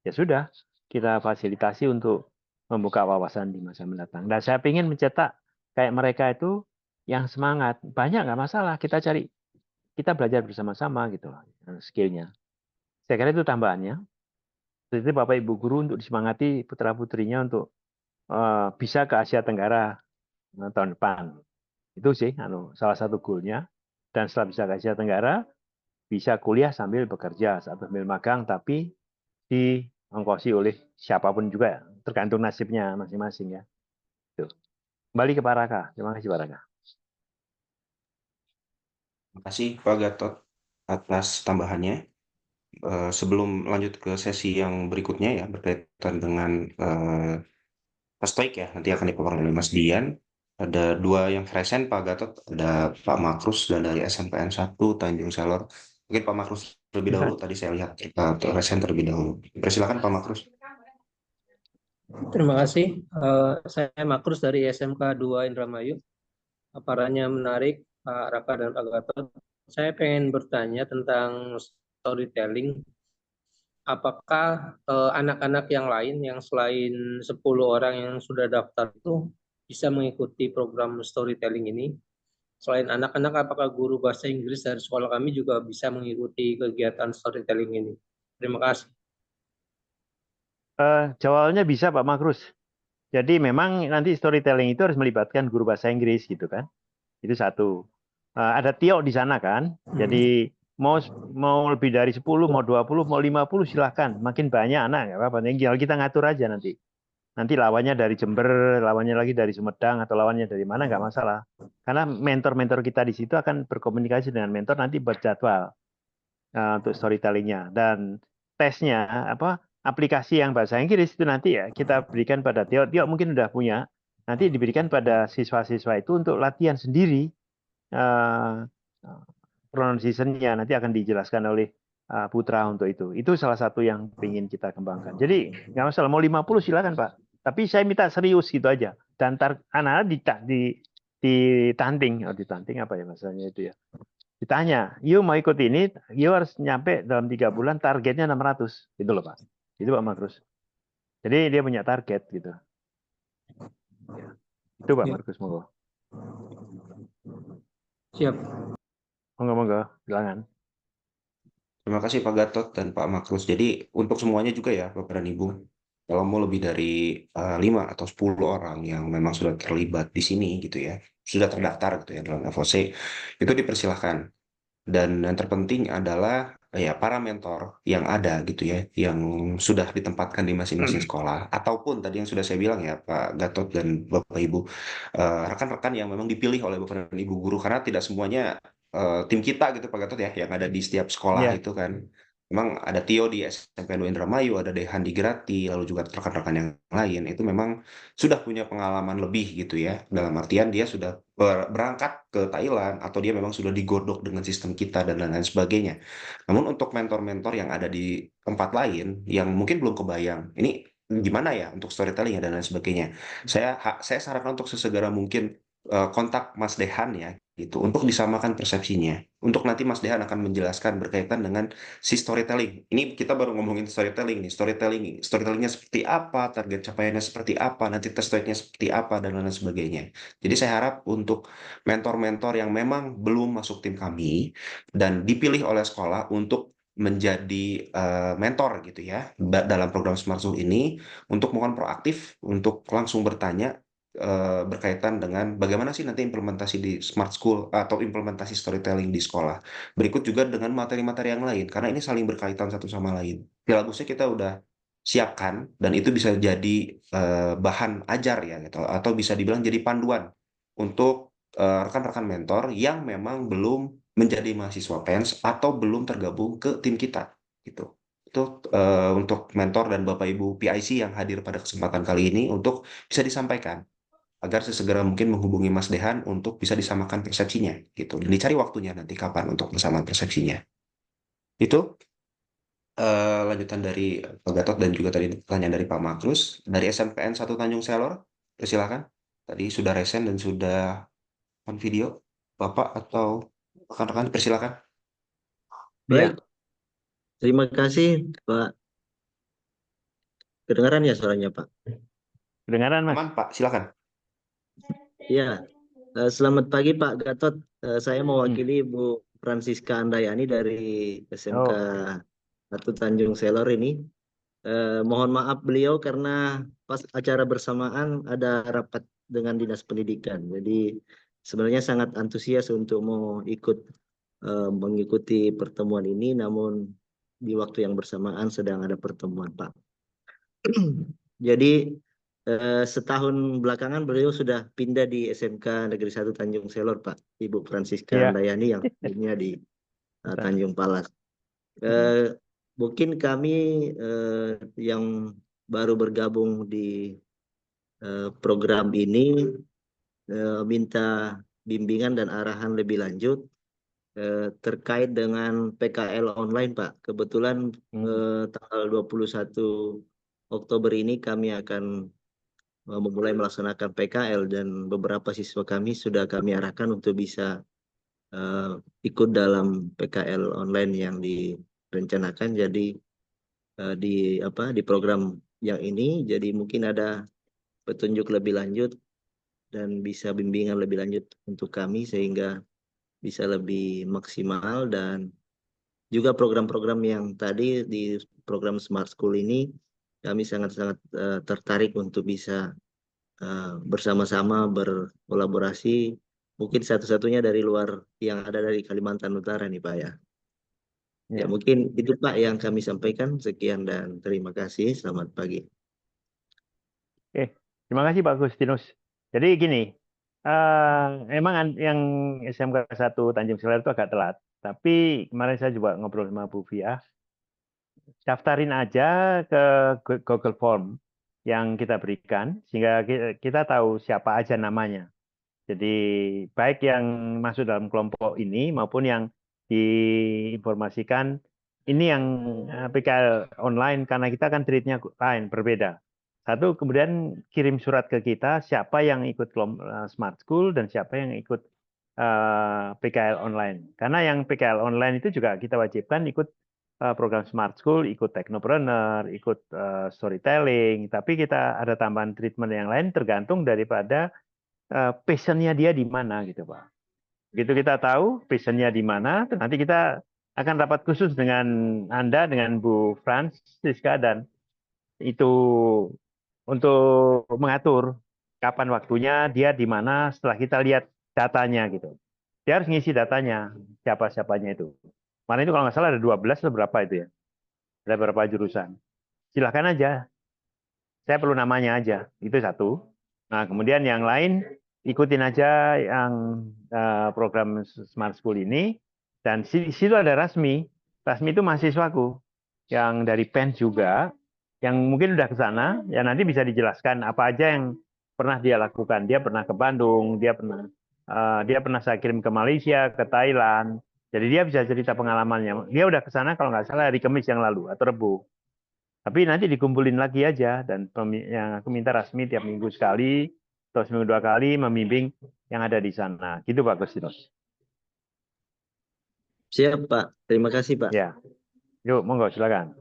ya sudah kita fasilitasi untuk membuka wawasan di masa mendatang. Dan saya ingin mencetak kayak mereka itu yang semangat. Banyak nggak masalah, kita belajar bersama-sama gitu loh, skillnya. Saya kira itu tambahannya. Jadi Bapak Ibu guru untuk disemangati putra-putrinya untuk bisa ke Asia Tenggara tahun depan. Itu sih salah satu goalnya. Dan setelah bisa ke Asia Tenggara, bisa kuliah sambil bekerja, sambil magang, tapi diongkosi oleh siapapun juga, tergantung nasibnya masing-masing ya. Tuh. Kembali ke Pak Raka. Terima kasih Pak Raka. Terima kasih Pak Gatot atas tambahannya. Sebelum lanjut ke sesi yang berikutnya ya berkaitan dengan stoik ya nanti akan dipaparkan oleh Mas Dian. Ada dua yang present Pak Gatot, ada Pak Makrus dan dari SMPN 1 Tanjung Selor. Mungkin Pak Makrus terlebih dahulu, Silakan. tadi saya lihat present terlebih dahulu. Persilakan Pak Makrus. Terima kasih. Saya Makrus dari SMK 2 Indramayu. Paparannya menarik, Pak Raka dan Pak Gatot. Saya pengen bertanya tentang storytelling. Apakah anak-anak yang lain yang selain 10 orang yang sudah daftar itu bisa mengikuti program storytelling ini? Selain anak-anak, apakah guru bahasa Inggris dari sekolah kami juga bisa mengikuti kegiatan storytelling ini? Terima kasih. Jawabannya bisa Pak Makrus. Jadi memang nanti storytelling itu harus melibatkan guru bahasa Inggris gitu kan. Itu satu. Ada Tio di sana kan. Jadi mau mau lebih dari 10, mau 20, mau 50 silahkan. Makin banyak anak nggak apa-apa. Tinggal kita ngatur aja nanti. Nanti lawannya dari Jember, lawannya lagi dari Sumedang atau lawannya dari mana nggak masalah. Karena mentor-mentor kita di situ akan berkomunikasi dengan mentor nanti berjadwal untuk storytellingnya dan tesnya apa aplikasi yang bahasa Inggris itu nanti ya kita berikan pada Tio. Tio mungkin udah punya. Nanti diberikan pada siswa-siswa itu untuk latihan sendiri uh, pronunciation-nya nanti akan dijelaskan oleh Putra untuk itu. Itu salah satu yang ingin kita kembangkan. Jadi nggak masalah mau 50 silakan Pak. Tapi saya minta serius gitu aja. Dan anak-anak ditanting, ditanting apa ya masalahnya itu ya. Ditanya, you mau ikut ini, you harus nyampe dalam 3 bulan targetnya 600 gitu loh Pak. Itu Pak Markus. Jadi dia punya target gitu. Ya. Itu Pak Markus monggo. Siap. Monggo, silakan. Terima kasih Pak Gatot dan Pak Makrus. Jadi untuk semuanya juga ya Bapak dan Ibu, kalau mau lebih dari 5 atau 10 orang yang memang sudah terlibat di sini gitu ya, sudah terdaftar gitu ya dalam FOC, itu dipersilahkan. Dan yang terpenting adalah ya para mentor yang ada gitu ya, yang sudah ditempatkan di masing-masing sekolah, ataupun tadi yang sudah saya bilang ya Pak Gatot dan Bapak Ibu, rekan-rekan yang memang dipilih oleh Bapak dan Ibu guru, karena tidak semuanya tim kita gitu Pak Gatot ya, yang ada di setiap sekolah Ya, itu kan. Memang ada Tio di SMP 2 Indramayu, ada Dehan di Grati, lalu juga rekan-rekan yang lain, itu memang sudah punya pengalaman lebih gitu ya, dalam artian dia sudah berangkat ke Thailand atau dia memang sudah digodok dengan sistem kita dan lain-lain sebagainya. Namun untuk mentor-mentor yang ada di tempat lain yang mungkin belum kebayang, ini gimana ya untuk storytelling ya dan lain sebagainya. Saya sarankan untuk sesegera mungkin kontak Mas Dehan ya gitu untuk disamakan persepsinya. Untuk nanti Mas Dehan akan menjelaskan berkaitan dengan si storytelling. Ini kita baru ngomongin storytelling nih. Storytellingnya seperti apa, target capaiannya seperti apa, nanti test nya seperti apa dan lain sebagainya. Jadi saya harap untuk mentor-mentor yang memang belum masuk tim kami dan dipilih oleh sekolah untuk menjadi mentor gitu ya dalam program Smart School ini, untuk mohon proaktif untuk langsung bertanya berkaitan dengan bagaimana sih nanti implementasi di Smart School atau implementasi storytelling di sekolah. Berikut juga dengan materi-materi yang lain, karena ini saling berkaitan satu sama lain. Silabusnya kita udah siapkan, dan itu bisa jadi bahan ajar ya, gitu, atau bisa dibilang jadi panduan untuk rekan-rekan mentor yang memang belum menjadi mahasiswa PENS atau belum tergabung ke tim kita. Gitu. Itu untuk mentor dan Bapak Ibu PIC yang hadir pada kesempatan kali ini untuk bisa disampaikan agar sesegera mungkin menghubungi Mas Dehan untuk bisa disamakan persepsinya gitu. Dan dicari waktunya nanti kapan untuk bersamaan persepsinya. Itu lanjutan dari Pak Gatot dan juga tadi pertanyaan dari Pak Makrus dari SMPN 1 Tanjung Selor. Persilakan. Tadi sudah resen dan sudah on video. Bapak atau rekan-rekan persilakan. iya, Baik, terima kasih Pak. Kedengaran ya suaranya Pak? kedengaran Mas. Aman Pak, silakan. Ya, selamat pagi Pak Gatot. Saya Hmm. mewakili Bu Francisca Andayani dari SMK Oh, 1 Tanjung Selor ini. Mohon maaf beliau karena pas acara bersamaan ada rapat dengan Dinas Pendidikan. Jadi sebenarnya sangat antusias untuk mau ikut mengikuti pertemuan ini, namun di waktu yang bersamaan sedang ada pertemuan Pak. Jadi setahun belakangan beliau sudah pindah di SMK Negeri 1 Tanjung Selor, Pak. Ibu Francisca iya. Andayani yang sebelumnya di Tanjung Palas. Hmm. Mungkin kami yang baru bergabung di program ini minta bimbingan dan arahan lebih lanjut terkait dengan PKL online, Pak. Kebetulan tanggal 21 Oktober ini kami akan memulai melaksanakan PKL dan beberapa siswa kami sudah kami arahkan untuk bisa ikut dalam PKL online yang direncanakan. Jadi di program yang ini, jadi mungkin ada petunjuk lebih lanjut dan bisa bimbingan lebih lanjut untuk kami sehingga bisa lebih maksimal. Dan juga program-program yang tadi di program Smart School ini kami sangat-sangat tertarik untuk bisa bersama-sama berkolaborasi, mungkin satu-satunya dari luar yang ada dari Kalimantan Utara nih Pak ya. Ya Ya. mungkin itu Pak yang kami sampaikan. Sekian dan terima kasih. Selamat pagi. Oke, terima kasih Pak Agustinus. Jadi gini, emang yang SMK 1 Tanjung Selor itu agak telat. Tapi kemarin saya juga ngobrol sama Bu Fia, daftarin aja ke Google Form yang kita berikan, sehingga kita tahu siapa aja namanya. Jadi baik yang masuk dalam kelompok ini maupun yang diinformasikan, ini yang PKL online, karena kita kan treatnya lain, berbeda. Satu, kemudian kirim surat ke kita siapa yang ikut Smart School dan siapa yang ikut PKL online. Karena yang PKL online itu juga kita wajibkan ikut program Smart School, ikut Technopreneur, ikut storytelling. Tapi kita ada tambahan treatment yang lain tergantung daripada passionnya dia di mana gitu Pak. Begitu kita tahu passionnya di mana, nanti kita akan rapat khusus dengan Anda, dengan Bu Francisca, dan itu untuk mengatur kapan waktunya, dia di mana, setelah kita lihat datanya gitu. Dia harus ngisi datanya, siapa-siapanya itu. Kemarin itu kalau nggak salah ada 12 atau berapa itu ya. Ada berapa jurusan. Silahkan aja. Saya perlu namanya aja. Itu satu. Nah, kemudian yang lain, ikutin aja yang program Smart School ini. Dan di situ ada Rasmi. Rasmi itu mahasiswaku. Yang dari PEN juga. Yang mungkin udah ke sana. Ya nanti bisa dijelaskan apa aja yang pernah dia lakukan. Dia pernah ke Bandung. Dia pernah saya kirim ke Malaysia, ke Thailand. Jadi dia bisa cerita pengalamannya. Dia udah ke sana kalau nggak salah hari Kamis yang lalu atau Rebu. Tapi nanti dikumpulin lagi aja, dan yang aku minta Rasmi tiap minggu sekali atau seminggu 2 kali membimbing yang ada di sana. Gitu Pak Agustinus. Siap, Pak. Terima kasih, Pak. Ya, yuk monggo silakan.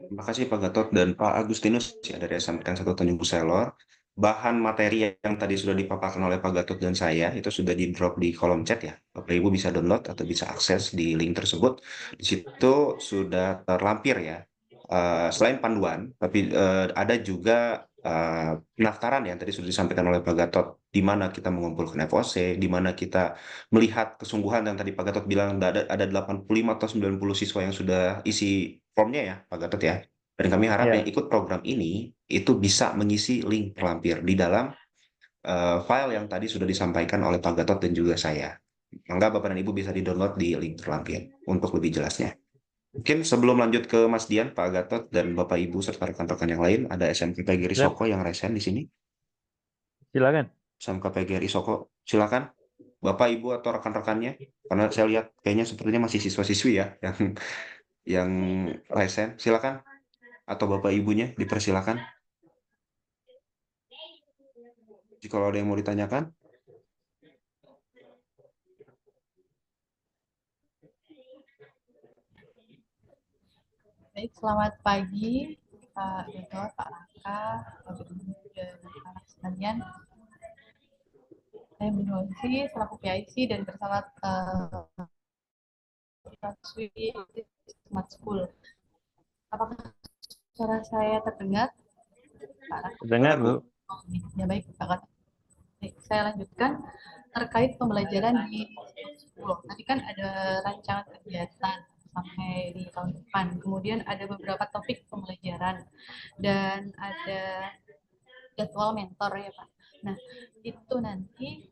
Terima kasih Pak Gatot dan Pak Agustinus ya dari SMK 1 Tanjung Selor. Bahan materi yang tadi sudah dipaparkan oleh Pak Gatot dan saya itu sudah di drop di kolom chat ya. Bapak Ibu bisa download atau bisa akses di link tersebut. Di situ sudah terlampir ya. Selain panduan, tapi ada juga pendaftaran yang tadi sudah disampaikan oleh Pak Gatot, di mana kita mengumpulkan FOC, di mana kita melihat kesungguhan yang tadi Pak Gatot bilang ada 85 atau 90 siswa yang sudah isi formnya ya Pak Gatot ya. Dan kami harap Ya. yang ikut program ini itu bisa mengisi link terlampir di dalam file yang tadi sudah disampaikan oleh Pak Gatot dan juga saya. Mangga Bapak dan Ibu bisa di-download di link terlampir untuk lebih jelasnya. Mungkin sebelum lanjut ke Mas Dian, Pak Gatot, dan Bapak Ibu serta rekan-rekan yang lain, ada SMK PGRI Ya. Soko yang resen di sini. Silakan. SMK PGRI Soko, silakan Bapak Ibu atau rekan-rekannya, karena saya lihat kayaknya sepertinya masih siswa-siswi ya yang resen. Silakan, atau Bapak Ibunya dipersilakan. Jika ada yang mau ditanyakan. Baik, selamat pagi Pak Gatot, Pak Raka, Bapak Ibu dan anak sekalian. Saya Benosi selaku PIC dan bersama siswi Smart School. Apakah suara saya terdengar, Pak Raka? Dengar Bu. Oh, ya baik, Pak Gatot. Baik, saya lanjutkan terkait pembelajaran di school. Tadi kan ada rancangan kegiatan sampai di tahun depan. Kemudian ada beberapa topik pembelajaran dan ada jadwal mentor ya Pak. Nah, itu nanti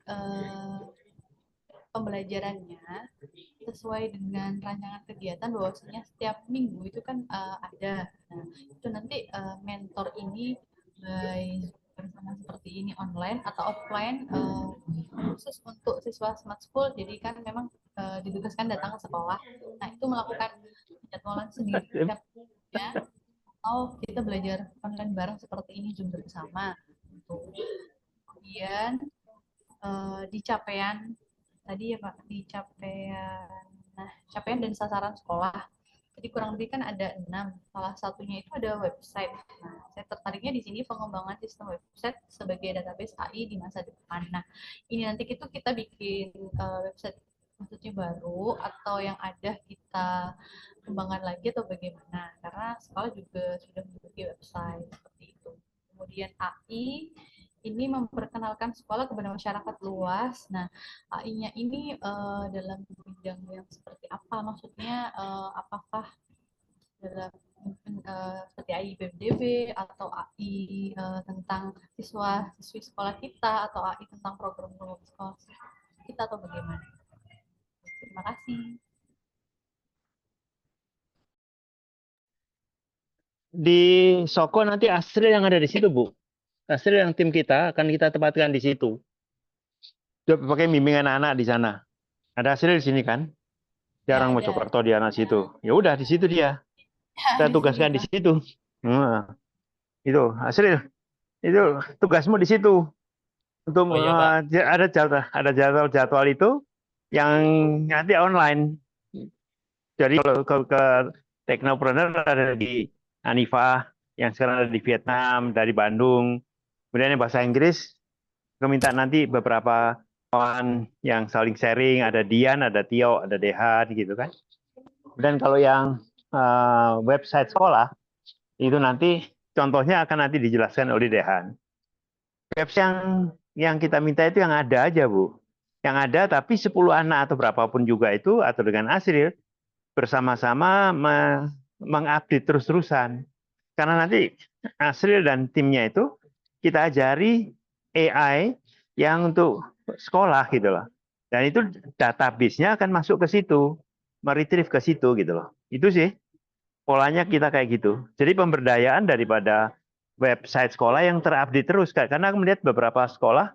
pembelajarannya sesuai dengan rancangan kegiatan bahwasanya setiap minggu itu kan ada. Nah, itu nanti mentor ini baik bersama seperti ini online atau offline khusus untuk siswa Smart School. Jadi kan memang ditugaskan datang ke sekolah. Nah, itu melakukan penjadwalan sendiri ya, atau kita belajar online bareng seperti ini Zoom bersama. Kemudian di capaian tadi ya Pak, di capaian dan sasaran sekolah. Jadi kurang lebih kan ada 6. Salah satunya itu ada website. Nah, saya tertariknya di sini pengembangan sistem website sebagai database AI di masa depan. Nah, ini nanti kita bikin website maksudnya baru atau yang ada kita kembangkan lagi atau bagaimana? Karena sekolah juga sudah memiliki website seperti itu. Kemudian AI ini memperkenalkan sekolah kepada masyarakat luas. Nah, AI-nya ini dalam bidang yang seperti apa? Maksudnya apakah dalam seperti AI BMDB atau AI tentang siswa-siswi sekolah kita atau AI tentang program sekolah kita atau bagaimana? Terima kasih. Di Soko nanti Asril yang ada di situ Bu. Asril yang tim kita akan kita tempatkan di situ. Dia pakai bimbingan anak di sana. Ada Asril di sini kan? Jarang Mojokerto di anak situ. Ya udah di situ dia. Kita tugaskan di situ. Itu Asril. Itu tugasmu di situ. Untuk ada jadwal itu yang nanti online. Jadi kalau ke Teknopreneur ada di Anifa yang sekarang ada di Vietnam, dari Bandung. Kemudian yang bahasa Inggris, kita minta nanti beberapa kawan yang saling sharing, ada Dian, ada Tio, ada Dehan gitu kan. Dan kalau yang website sekolah itu nanti contohnya akan nanti dijelaskan oleh Dehan. Website yang kita minta itu yang ada aja, Bu. Yang ada tapi 10 anak atau berapapun juga itu atau dengan Asril bersama-sama mengupdate terus-terusan. Karena nanti Asril dan timnya itu kita ajari AI yang untuk sekolah gitu loh. Dan itu database-nya akan masuk ke situ, meretrieve ke situ gitu loh. Itu sih polanya kita kayak gitu. Jadi pemberdayaan daripada website sekolah yang terupdate terus, karena aku melihat beberapa sekolah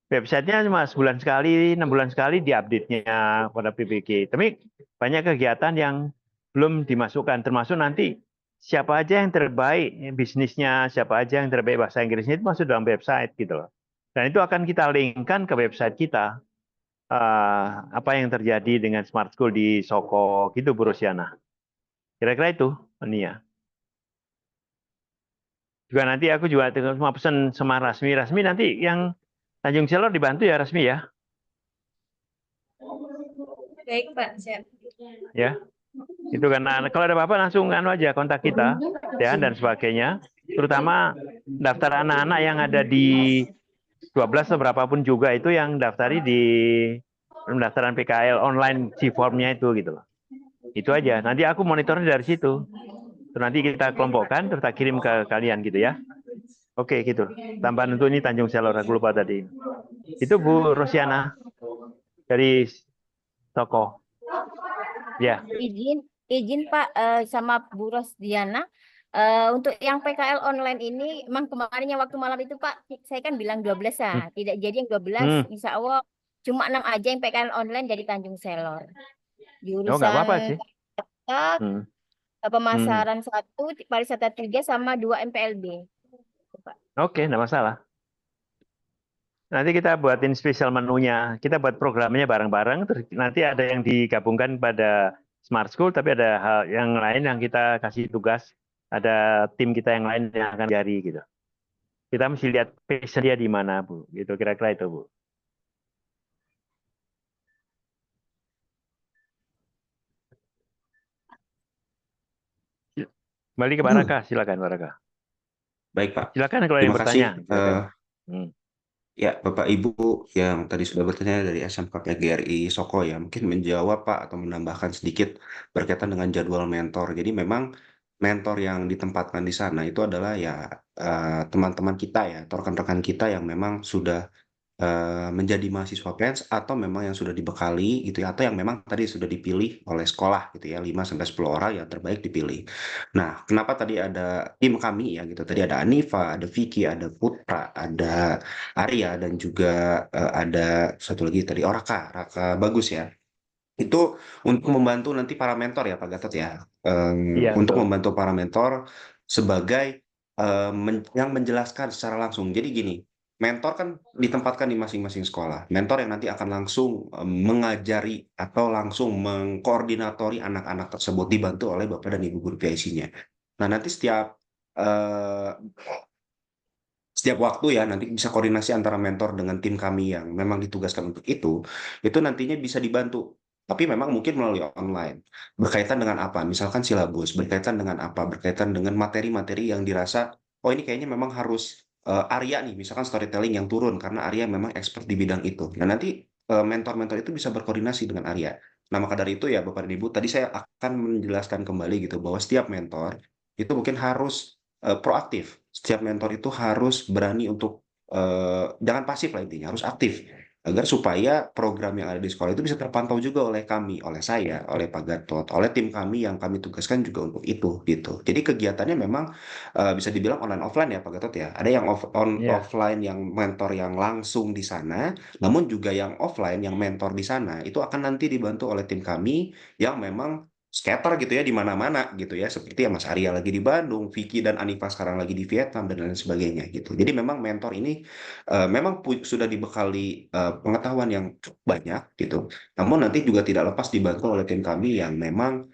websitenya cuma sebulan sekali, 6 bulan sekali diupdate-nya pada PPG. Tapi banyak kegiatan yang belum dimasukkan, termasuk nanti siapa aja yang terbaik bisnisnya, siapa aja yang terbaik bahasa Inggrisnya itu masuk dalam website gitu loh. Dan itu akan kita linkkan ke website kita. Apa yang terjadi dengan Smart School di Soko gitu, Bu Rosiana. Kira-kira itu, Nia. Juga nanti aku juga mau pesan sama Rasmi. Rasmi nanti yang Tanjung Selor dibantu ya Rasmi ya. Baik Pak, siap. Ya, itu karena kalau ada apa-apa langsung aja kontak kita, ya dan sebagainya. Terutama daftar anak-anak yang ada di 12 atau berapapun juga itu yang daftari di pendaftaran PKL online C-formnya itu gitu loh. Itu aja. Nanti aku monitornya dari situ. Terus nanti kita kelompokkan, terus kita kirim ke kalian gitu ya. Oke, gitu. Tambahan untuk ini Tanjung Selor, aku lupa tadi. Itu Bu Rosiana dari toko. Ya. Izin Pak sama Bu Rosdiana. Untuk yang PKL online ini, emang kemarinnya waktu malam itu Pak, saya kan bilang 12 ya. Tidak jadi yang 12, insya Allah cuma 6 aja yang PKL online dari Tanjung Selor. Di Oh, nggak apa-apa urusan sih. pemasaran 1, pariwisata 3, sama 2 MPLB. Oke, nggak masalah. Nanti kita buatin spesial menunya. Kita buat programnya bareng-bareng. Terus nanti ada yang digabungkan pada Smart School, tapi ada hal yang lain yang kita kasih tugas. Ada tim kita yang lain yang akan cari gitu. Kita mesti lihat passion dia di mana, Bu. Gitu kira-kira itu, Bu. Kembali ke Baraka, silakan Baraka. Baik Pak. Silakan kalau Terima yang bertanya. kasih. Ya, Bapak Ibu yang tadi sudah bertanya dari SMK PGRI Soko ya, mungkin menjawab Pak atau menambahkan sedikit berkaitan dengan jadwal mentor. Jadi memang mentor yang ditempatkan di sana itu adalah ya teman-teman kita ya, atau rekan-rekan kita yang memang sudah menjadi mahasiswa PENS atau memang yang sudah dibekali gitu ya, atau yang memang tadi sudah dipilih oleh sekolah gitu ya, 5-10 orang yang terbaik dipilih. Nah, kenapa tadi ada tim kami ya gitu, tadi ada Anifa, ada Vicky, ada Putra, ada Arya, dan juga ada satu lagi tadi Raka Bagus ya. Itu untuk membantu nanti para mentor ya Pak Gatot ya, Iya, untuk betul. membantu para mentor sebagai yang menjelaskan secara langsung. Jadi gini, mentor kan ditempatkan di masing-masing sekolah. Mentor yang nanti akan langsung mengajari atau langsung mengkoordinatori anak-anak tersebut dibantu oleh Bapak dan Ibu guru PIC-nya. Nah, nanti setiap waktu ya nanti bisa koordinasi antara mentor dengan tim kami yang memang ditugaskan untuk itu nantinya bisa dibantu. Tapi memang mungkin melalui online. Berkaitan dengan apa? Misalkan silabus, berkaitan dengan apa? Berkaitan dengan materi-materi yang dirasa, oh ini kayaknya memang harus Arya nih, misalkan storytelling yang turun, karena Arya memang expert di bidang itu. Nah nanti mentor-mentor itu bisa berkoordinasi dengan Arya. Nah maka dari itu ya Bapak dan Ibu, tadi saya akan menjelaskan kembali gitu, bahwa setiap mentor itu mungkin harus proaktif. Setiap mentor itu harus berani untuk jangan pasif lah intinya, harus aktif agar supaya program yang ada di sekolah itu bisa terpantau juga oleh kami, oleh saya, oleh Pak Gatot, oleh tim kami yang kami tugaskan juga untuk itu gitu. Jadi kegiatannya memang bisa dibilang online offline ya Pak Gatot ya. Ada yang Iya. offline yang mentor yang langsung di sana, namun juga yang offline yang mentor di sana itu akan nanti dibantu oleh tim kami yang memang scatter gitu ya di mana-mana gitu ya, seperti ya Mas Arya lagi di Bandung, Vicky dan Anifa sekarang lagi di Vietnam dan lain sebagainya gitu. Jadi memang mentor ini memang sudah dibekali pengetahuan yang cukup banyak gitu. Namun nanti juga tidak lepas dibantu oleh tim kami yang memang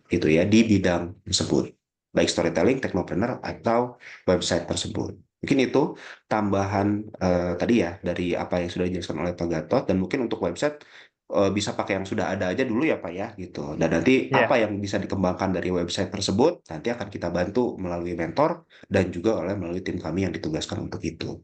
gitu ya di bidang tersebut, baik storytelling, technopreneur atau website tersebut. Mungkin itu tambahan tadi ya dari apa yang sudah dijelaskan oleh Pak Gatot, dan mungkin untuk website bisa pakai yang sudah ada aja dulu ya Pak ya gitu. Dan nanti apa Ya, yang bisa dikembangkan dari website tersebut nanti akan kita bantu melalui mentor dan juga melalui tim kami yang ditugaskan untuk itu.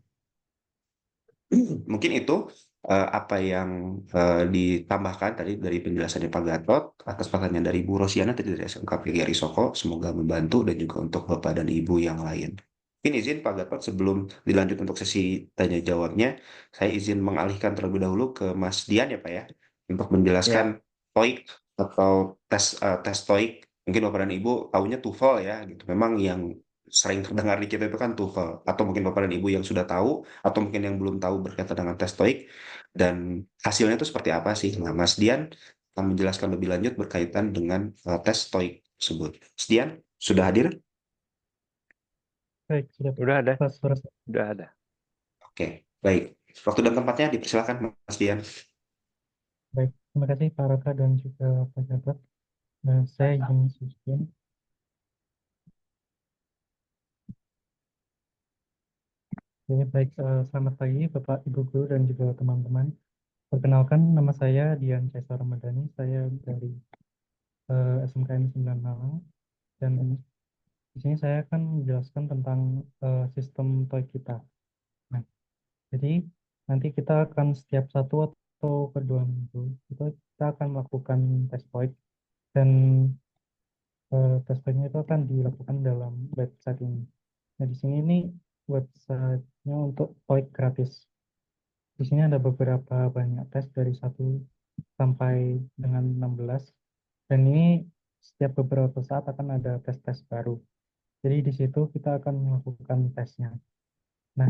Mungkin itu apa yang ditambahkan tadi dari penjelasannya Pak Gatot atas pertanyaan dari Bu Rosiana tadi dari SMK PGRI Soko. Semoga membantu dan juga untuk Bapak dan Ibu yang lain. Ini izin Pak Gatot sebelum dilanjut untuk sesi tanya jawabnya, saya izin mengalihkan terlebih dahulu ke Mas Dian ya Pak ya, untuk menjelaskan ya. TOEIC atau tes TOEIC. Mungkin Bapak dan Ibu tahunya TOEFL ya gitu. Memang yang sering terdengar di kita itu kan TOEFL, atau mungkin Bapak dan Ibu yang sudah tahu atau mungkin yang belum tahu berkaitan dengan tes TOEIC dan hasilnya itu seperti apa sih. Nah, Mas Dian akan menjelaskan lebih lanjut berkaitan dengan tes TOEIC tersebut. Mas Dian, sudah hadir? Baik, sudah Udah ada, pas suara. udah ada. Oke, baik. Waktu dan tempatnya dipersilakan, Mas Dian. Baik, terima kasih Pak Raka dan juga Pak Gatot. Saya izin Sucian. Jadi baik, selamat pagi Bapak, Ibu Guru dan juga teman-teman. Perkenalkan, nama saya Dian Caesar Ramadhani. Saya dari SMKN 9 Malang. Dan di sini saya akan menjelaskan tentang sistem TOEIC kita. Nah, jadi nanti kita akan setiap 1 atau kedua minggu itu kita akan melakukan tes TOEIC, dan tes TOEIC-nya itu akan dilakukan dalam website ini. Nah, di sini nih website-nya untuk TOEIC gratis. Di sini ada beberapa banyak tes dari 1 sampai dengan 16. Dan ini setiap beberapa saat akan ada tes-tes baru. Jadi di situ kita akan melakukan tesnya. Nah,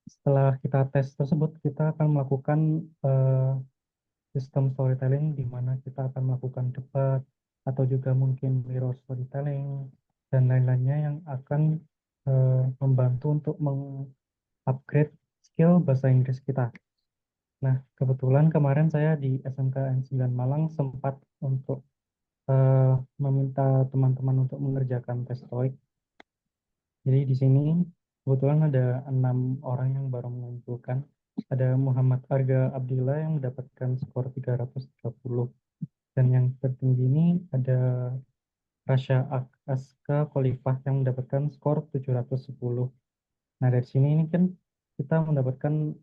setelah kita tes tersebut, kita akan melakukan sistem storytelling di mana kita akan melakukan debat atau juga mungkin mirror storytelling dan lain-lainnya yang akan membantu untuk mengupgrade skill bahasa Inggris kita. Nah, kebetulan kemarin saya di SMKN 9 Malang sempat untuk meminta teman-teman untuk mengerjakan tes TOEIC. Jadi di sini kebetulan ada 6 orang yang baru mengumpulkan. Ada Muhammad Arga Abdillah yang mendapatkan skor 330. Dan yang tertinggi ini ada Rasya Aska Khalifah yang mendapatkan skor 710. Nah, dari sini ini kan kita mendapatkan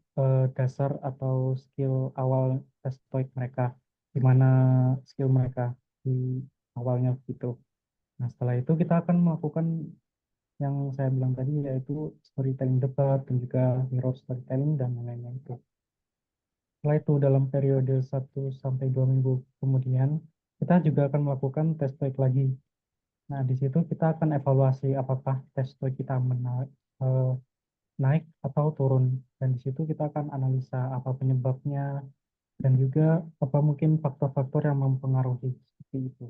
dasar atau skill awal tes TOEIC mereka, di mana skill mereka di awalnya gitu. Nah, setelah itu kita akan melakukan yang saya bilang tadi, yaitu storytelling debat dan juga mirror storytelling dan lain-lainnya itu. Setelah itu dalam periode 1 sampai 2 minggu kemudian, kita juga akan melakukan tes TOEIC lagi. Nah, di situ kita akan evaluasi apakah tes TOEIC kita naik atau turun. Dan di situ kita akan analisa apa penyebabnya dan juga apa mungkin faktor-faktor yang mempengaruhi seperti itu.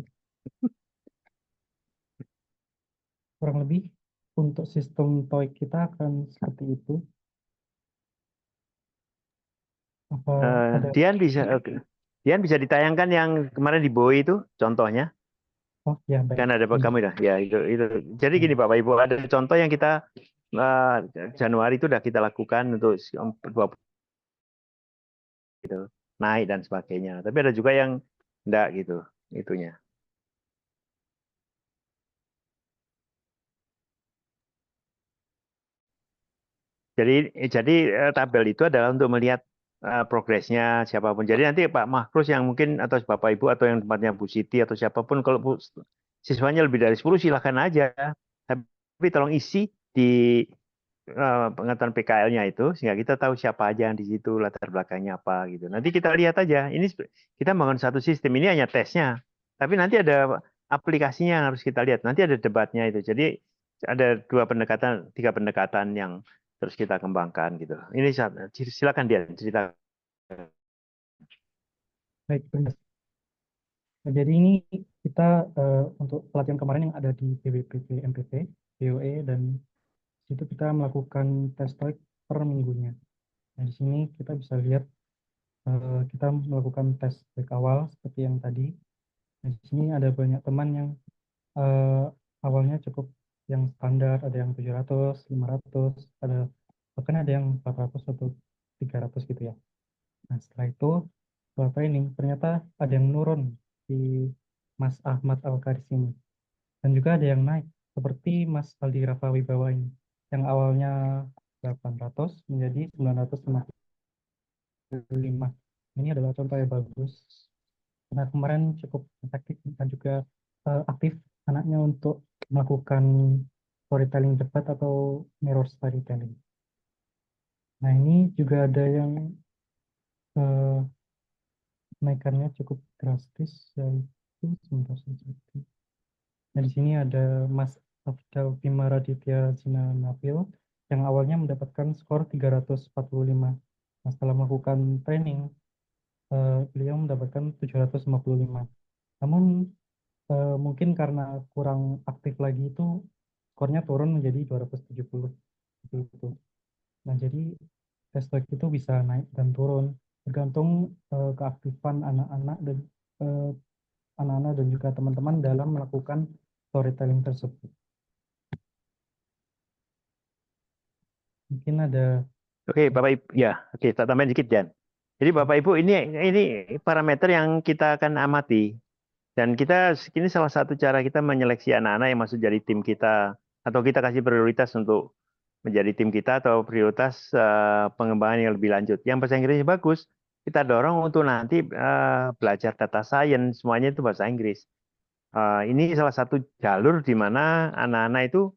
Kurang lebih untuk sistem TOEIC kita akan seperti itu. Apa ada? Dian bisa ditayangkan yang kemarin di BOI itu contohnya. Oh ya, baik. Kan ada kamu dah. Ya, itu. Jadi gini Bapak Ibu, ada contoh yang kita Januari itu sudah kita lakukan untuk 20 gitu, naik dan sebagainya. Tapi ada juga yang enggak gitu itunya. Jadi tabel itu adalah untuk melihat progresnya siapapun. Jadi nanti Pak Mahkrus yang mungkin atau Bapak Ibu atau yang tempatnya Bu Siti atau siapapun, kalau siswanya lebih dari 10 silakan aja. Tapi tolong isi di pengetahuan PKL-nya itu sehingga kita tahu siapa aja yang di situ, latar belakangnya apa gitu. Nanti kita lihat aja. Ini kita bangun satu sistem, ini hanya tesnya. Tapi nanti ada aplikasinya yang harus kita lihat. Nanti ada debatnya itu. Jadi ada 2 pendekatan, 3 pendekatan yang terus kita kembangkan gitu. Ini silakan dia cerita. Baik, benar. Nah, jadi ini kita untuk pelatihan kemarin yang ada di BPPT, MPT, BOE, dan situ kita melakukan tes TOEIC per minggunya. Nah, di sini kita bisa lihat kita melakukan tes TOEIC awal seperti yang tadi. Nah, di sini ada banyak teman yang awalnya cukup yang standar, ada yang 700, 500, bahkan ada yang 400 atau 300 gitu ya. Nah, setelah itu, setelah training, ternyata ada yang nurun di Mas Ahmad Al-Karis ini. Dan juga ada yang naik, seperti Mas Aldi Rafa Wibawa ini, yang awalnya 800 menjadi 955. Ini adalah contoh yang bagus. Karena kemarin cukup efektif dan juga aktif anaknya untuk melakukan storytelling cepat atau mirror storytelling. Nah, ini juga ada yang kenaikannya cukup drastis, yaitu sebentar saja. Nah, di sini ada Mas Afdal Bima Raditya Zina Nabil yang awalnya mendapatkan skor 345. Nah, setelah melakukan training, beliau mendapatkan 755. Namun mungkin karena kurang aktif lagi itu skornya turun menjadi 270. Seperti itu. Nah, jadi tes TOEIC itu bisa naik dan turun tergantung keaktifan anak-anak dan eh, anak-anak dan juga teman-teman dalam melakukan storytelling tersebut. Mungkin ada Oke, Bapak Ibu, ya, oke, tak tambahin dikit, Jan. Jadi Bapak Ibu, ini parameter yang kita akan amati. Dan ini salah satu cara kita menyeleksi anak-anak yang masuk jadi tim kita, atau kita kasih prioritas untuk menjadi tim kita, atau prioritas pengembangan yang lebih lanjut. Yang bahasa Inggrisnya bagus, kita dorong untuk nanti belajar data science, semuanya itu bahasa Inggris. Ini salah satu jalur di mana anak-anak itu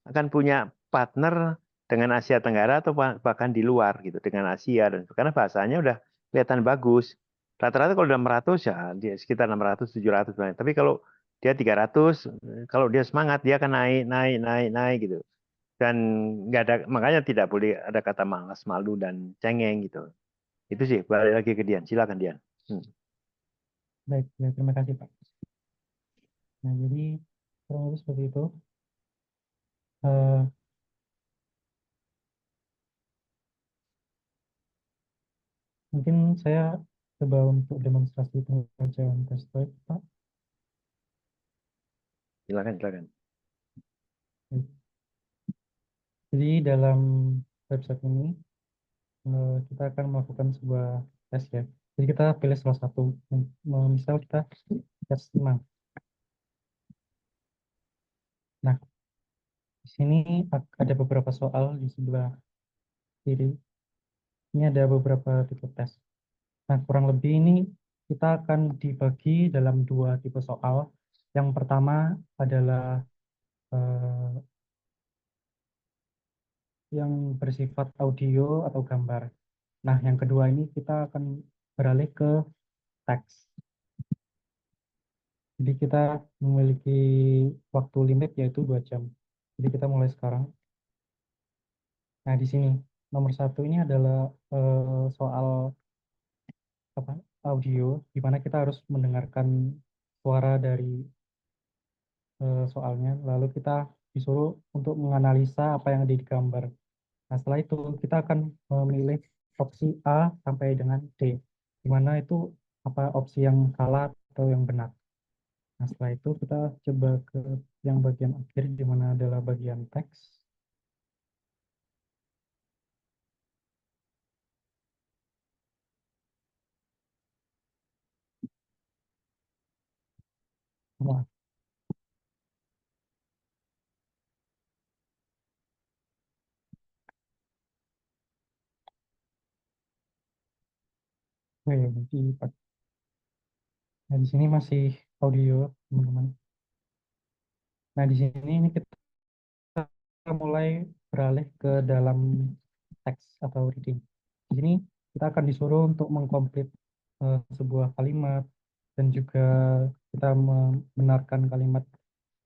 akan punya partner dengan Asia Tenggara atau bahkan di luar gitu, dengan Asia, dan karena bahasanya udah kelihatan bagus. Rata-rata kalau udah 600 ya dia sekitar 600 700 banyak. Tapi kalau dia 300, kalau dia semangat dia akan naik naik naik naik gitu. Dan nggak ada, makanya tidak boleh ada kata malas, malu dan cengeng gitu. Itu sih, balik lagi ke Dian. Silakan Dian. baik, terima kasih Pak. Nah, jadi kurang lebih seperti itu. Eh, Mungkin saya coba untuk demonstrasi pengerjaan tes TOEIC, Pak. Silakan. Jadi dalam website ini kita akan melakukan sebuah tes ya. Jadi kita pilih salah satu. Misal kita tes 5. Nah, di sini ada beberapa soal di sebelah kiri. Ini ada beberapa tipe tes. Nah, kurang lebih ini kita akan dibagi dalam 2 tipe soal. Yang pertama adalah eh, yang bersifat audio atau gambar. Nah, yang kedua ini kita akan beralih ke teks. Jadi kita memiliki waktu limit yaitu 2 jam. Jadi kita mulai sekarang. Nah, di sini nomor 1 ini adalah soal audio, di mana kita harus mendengarkan suara dari soalnya, lalu kita disuruh untuk menganalisa apa yang ada di gambar. Nah, setelah itu kita akan memilih opsi A sampai dengan D, di mana itu apa opsi yang salah atau yang benar. Nah, setelah itu kita coba ke yang bagian akhir, di mana adalah bagian teks. Wah, nah, di sini masih audio, teman-teman. Nah, di sini ini kita mulai beralih ke dalam teks atau reading. Di sini kita akan disuruh untuk mengkomplit sebuah kalimat dan juga kita membenarkan kalimat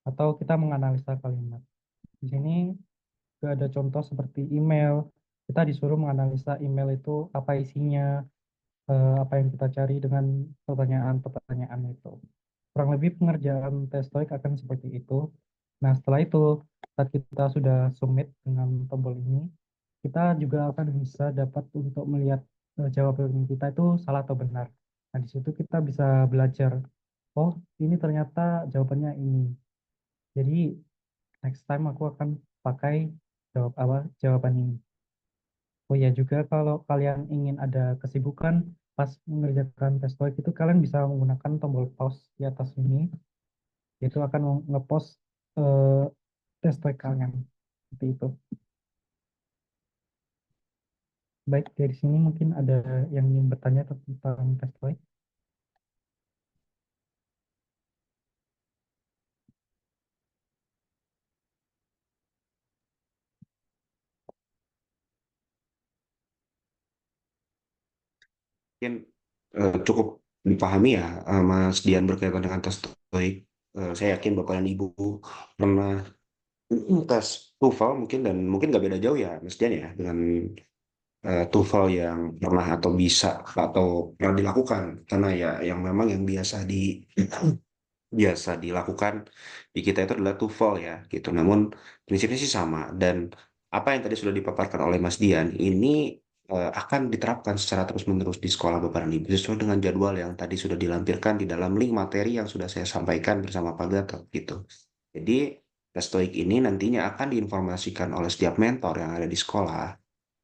atau kita menganalisa kalimat. Di sini juga ada contoh seperti email. Kita disuruh menganalisa email itu apa isinya, apa yang kita cari dengan pertanyaan-pertanyaan itu. Kurang lebih pengerjaan tes TOEIC akan seperti itu. Nah, setelah itu, saat kita sudah submit dengan tombol ini, kita juga akan bisa dapat untuk melihat jawaban kita itu salah atau benar. Nah, di situ kita bisa belajar, oh ini ternyata jawabannya ini. Jadi next time aku akan pakai jawaban ini. Oh ya juga kalau kalian ingin ada kesibukan pas mengerjakan tes TOEIC itu kalian bisa menggunakan tombol pause di atas ini. Itu akan ngepost tes TOEIC kalian. Seperti itu. Baik, dari sini mungkin ada yang ingin bertanya tentang tes TOEIC. Mungkin cukup dipahami ya, Mas Dian, berkaitan dengan tes TOEIC. Saya yakin Bapak dan Ibu pernah tes TOEFL mungkin, dan mungkin nggak beda jauh ya Mas Dian ya dengan TOEFL yang pernah atau bisa atau pernah dilakukan, karena ya yang memang yang biasa dilakukan di kita itu adalah TOEFL ya gitu. Namun prinsipnya sih sama, dan apa yang tadi sudah dipaparkan oleh Mas Dian ini akan diterapkan secara terus-menerus di sekolah Bapak dan Ibu sesuai dengan jadwal yang tadi sudah dilampirkan di dalam link materi yang sudah saya sampaikan bersama Pak Gatot gitu. Jadi tes TOEIC ini nantinya akan diinformasikan oleh setiap mentor yang ada di sekolah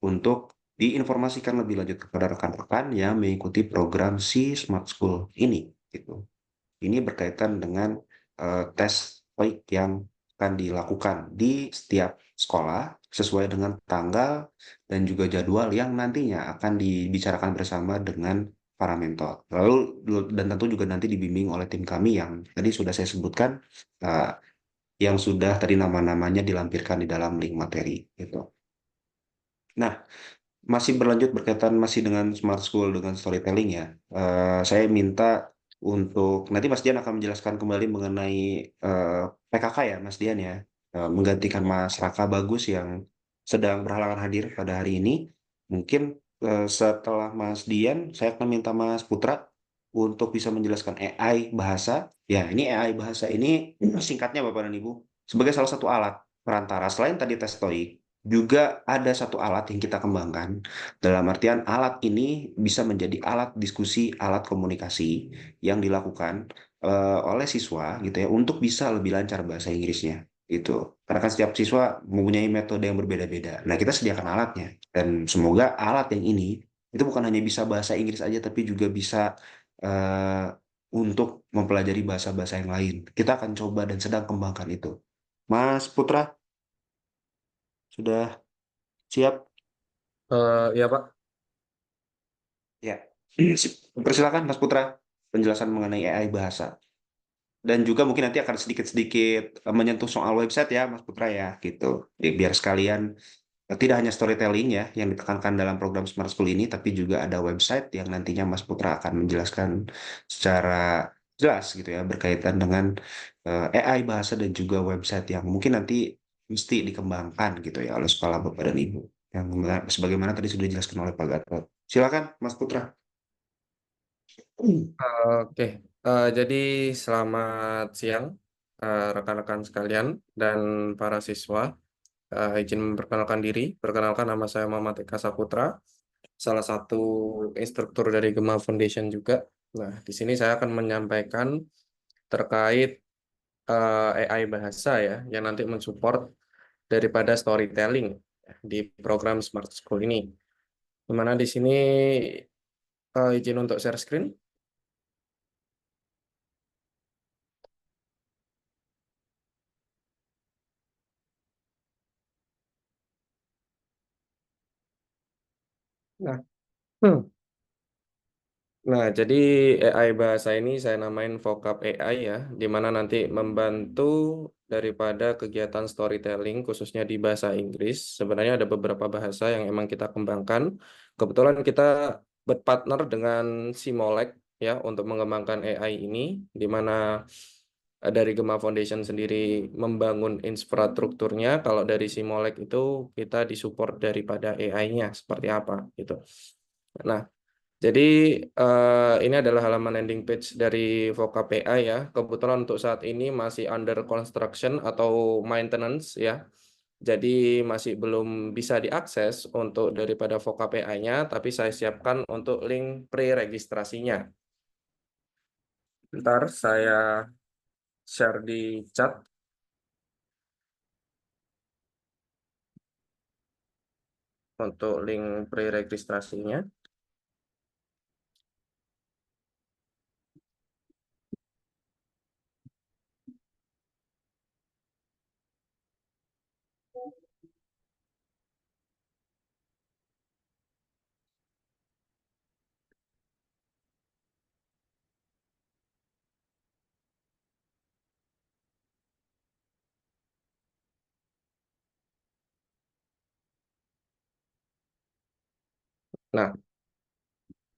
untuk diinformasikan lebih lanjut kepada rekan-rekan yang mengikuti program si Smart School ini gitu. Ini berkaitan dengan tes TOEIC yang akan dilakukan di setiap sekolah sesuai dengan tanggal dan juga jadwal yang nantinya akan dibicarakan bersama dengan para mentor. Lalu dan tentu juga nanti dibimbing oleh tim kami yang tadi sudah saya sebutkan, eh, yang sudah tadi nama-namanya dilampirkan di dalam link materi gitu. Nah, masih berlanjut berkaitan masih dengan Smart School dengan storytelling ya. Saya minta untuk nanti Mas Dian akan menjelaskan kembali mengenai PKK ya Mas Dian ya. Menggantikan Mas Raka Bagus yang sedang berhalangan hadir pada hari ini. Mungkin setelah Mas Dian, saya akan minta Mas Putra untuk bisa menjelaskan AI bahasa. Ya, ini AI bahasa ini singkatnya Bapak dan Ibu sebagai salah satu alat perantara selain tadi tes TOEIC, juga ada satu alat yang kita kembangkan. Dalam artian alat ini bisa menjadi alat diskusi, alat komunikasi yang dilakukan oleh siswa gitu ya untuk bisa lebih lancar bahasa Inggrisnya gitu. Karena kan setiap siswa mempunyai metode yang berbeda-beda. Nah, kita sediakan alatnya dan semoga alat yang ini itu bukan hanya bisa bahasa Inggris aja tapi juga bisa eh, untuk mempelajari bahasa-bahasa yang lain. Kita akan coba dan sedang kembangkan itu. Mas Putra, sudah siap? Ya Pak. Ya, persilakan Mas Putra, penjelasan mengenai AI bahasa. Dan juga mungkin nanti akan sedikit-sedikit menyentuh soal website ya, Mas Putra ya, gitu. Biar sekalian tidak hanya storytelling ya yang ditekankan dalam program Smart School ini, tapi juga ada website yang nantinya Mas Putra akan menjelaskan secara jelas gitu ya, berkaitan dengan AI bahasa dan juga website yang mungkin nanti mesti dikembangkan gitu ya oleh sekolah Bapak dan Ibu. Yang sebagaimana tadi sudah dijelaskan oleh Pak Gatot. Silakan, Mas Putra. Oke, jadi selamat siang rekan-rekan sekalian dan para siswa. Izin memperkenalkan diri. Perkenalkan, nama saya Muhammad Eka Saputra, salah satu instruktur dari Gema Foundation juga. Nah, di sini saya akan menyampaikan terkait AI bahasa ya, yang nanti mensupport daripada storytelling di program Smart School ini. Dimana di sini izin untuk share screen. Nah, Nah, jadi AI bahasa ini saya namain vocab AI ya, di mana nanti membantu daripada kegiatan storytelling khususnya di bahasa Inggris. Sebenarnya ada beberapa bahasa yang emang kita kembangkan. Kebetulan kita berpartner dengan Simolek ya untuk mengembangkan AI ini, di mana dari Gema Foundation sendiri membangun infrastrukturnya. Kalau dari Simolek itu kita disupport daripada AI-nya seperti apa gitu. Nah, jadi ini adalah halaman landing page dari Vocab AI ya. Kebetulan untuk saat ini masih under construction atau maintenance ya. Jadi masih belum bisa diakses untuk daripada Vocab AI-nya, tapi saya siapkan untuk link pre-registrasinya. Bentar, saya share di chat. untuk link pre-registrasinya. Nah,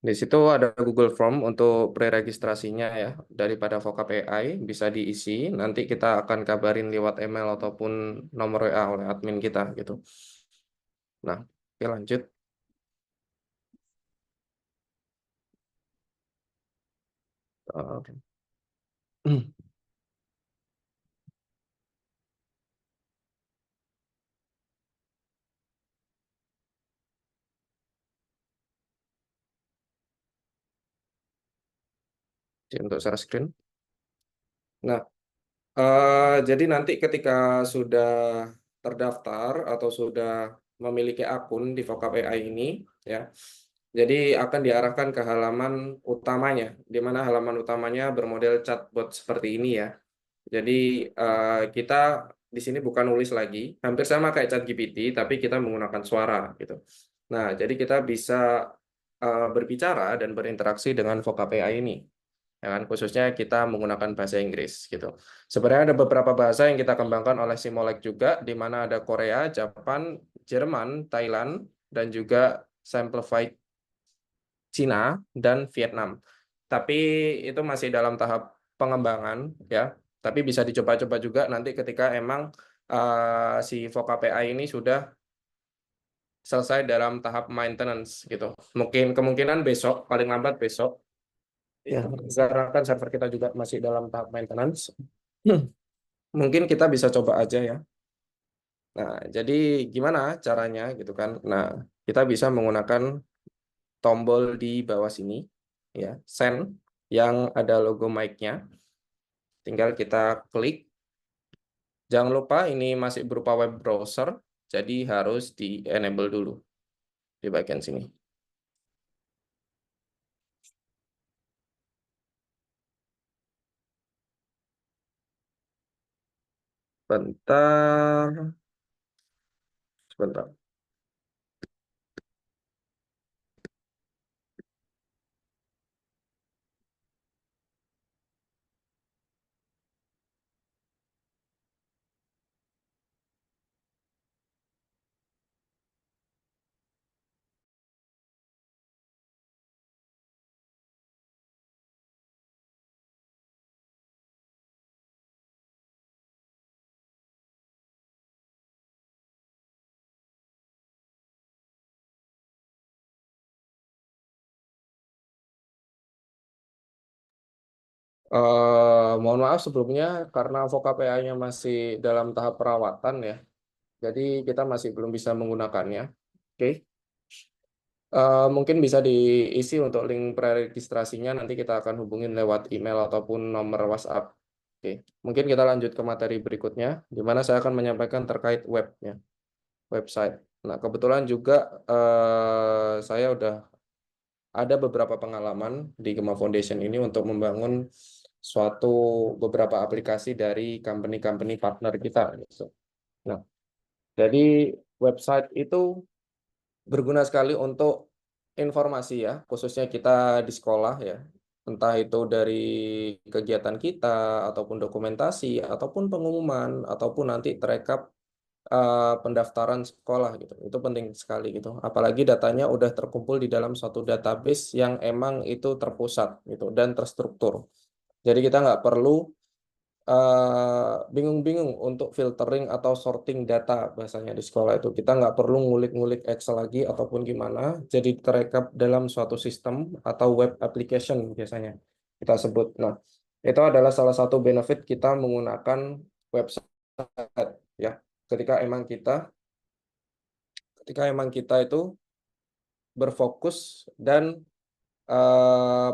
di situ ada Google Form untuk pre-registrasinya ya, daripada Vocab AI bisa diisi. Nanti kita akan kabarin lewat email ataupun nomor WA oleh admin kita gitu. Nah, oke lanjut. Oke. Untuk share screen. Nah, jadi nanti ketika sudah terdaftar atau sudah memiliki akun di Vocab AI ini, ya, jadi akan diarahkan ke halaman utamanya, di mana halaman utamanya bermodel chatbot seperti ini ya. Jadi kita di sini bukan nulis lagi, hampir sama kayak ChatGPT, tapi kita menggunakan suara gitu. Nah, jadi kita bisa berbicara dan berinteraksi dengan Vocab AI ini. Ya kan, khususnya kita menggunakan bahasa Inggris gitu. Sebenarnya ada beberapa bahasa yang kita kembangkan oleh Simolek juga, di mana ada Korea, Jepang, Jerman, Thailand, dan juga Simplified Cina dan Vietnam. Tapi itu masih dalam tahap pengembangan ya. Tapi bisa dicoba-coba juga nanti ketika emang si Vocab AI ini sudah selesai dalam tahap maintenance gitu. Mungkin kemungkinan besok, paling lambat besok. Ya, karena kan server kita juga masih dalam tahap maintenance. Mungkin kita bisa coba aja ya. Nah, jadi gimana caranya gitu kan? Nah, kita bisa menggunakan tombol di bawah sini ya, send yang ada logo mic-nya. Tinggal kita klik. Jangan lupa ini masih berupa web browser, jadi harus di-enable dulu di bagian sini. Bentar. Sebentar. Mohon maaf sebelumnya karena Vocab AI-nya masih dalam tahap perawatan ya. Jadi kita masih belum bisa menggunakannya. Oke. Mungkin bisa diisi untuk link preregistrasinya, nanti kita akan hubungin lewat email ataupun nomor WhatsApp. Oke. Mungkin kita lanjut ke materi berikutnya, di mana saya akan menyampaikan terkait webnya, website. Nah, kebetulan juga saya udah ada beberapa pengalaman di Gema Foundation ini untuk membangun suatu beberapa aplikasi dari company-company partner kita. Gitu. Nah, jadi website itu berguna sekali untuk informasi ya, khususnya kita di sekolah ya, entah itu dari kegiatan kita, ataupun dokumentasi, ataupun pengumuman, ataupun nanti terekap pendaftaran sekolah gitu. Itu penting sekali gitu. Apalagi datanya udah terkumpul di dalam suatu database yang emang itu terpusat gitu dan terstruktur. Jadi kita nggak perlu bingung-bingung untuk filtering atau sorting data bahasanya di sekolah itu. Kita nggak perlu ngulik-ngulik Excel lagi ataupun gimana. Jadi terekap dalam suatu sistem atau web application biasanya kita sebut. Nah, itu adalah salah satu benefit kita menggunakan website ya. Ketika emang kita itu berfokus dan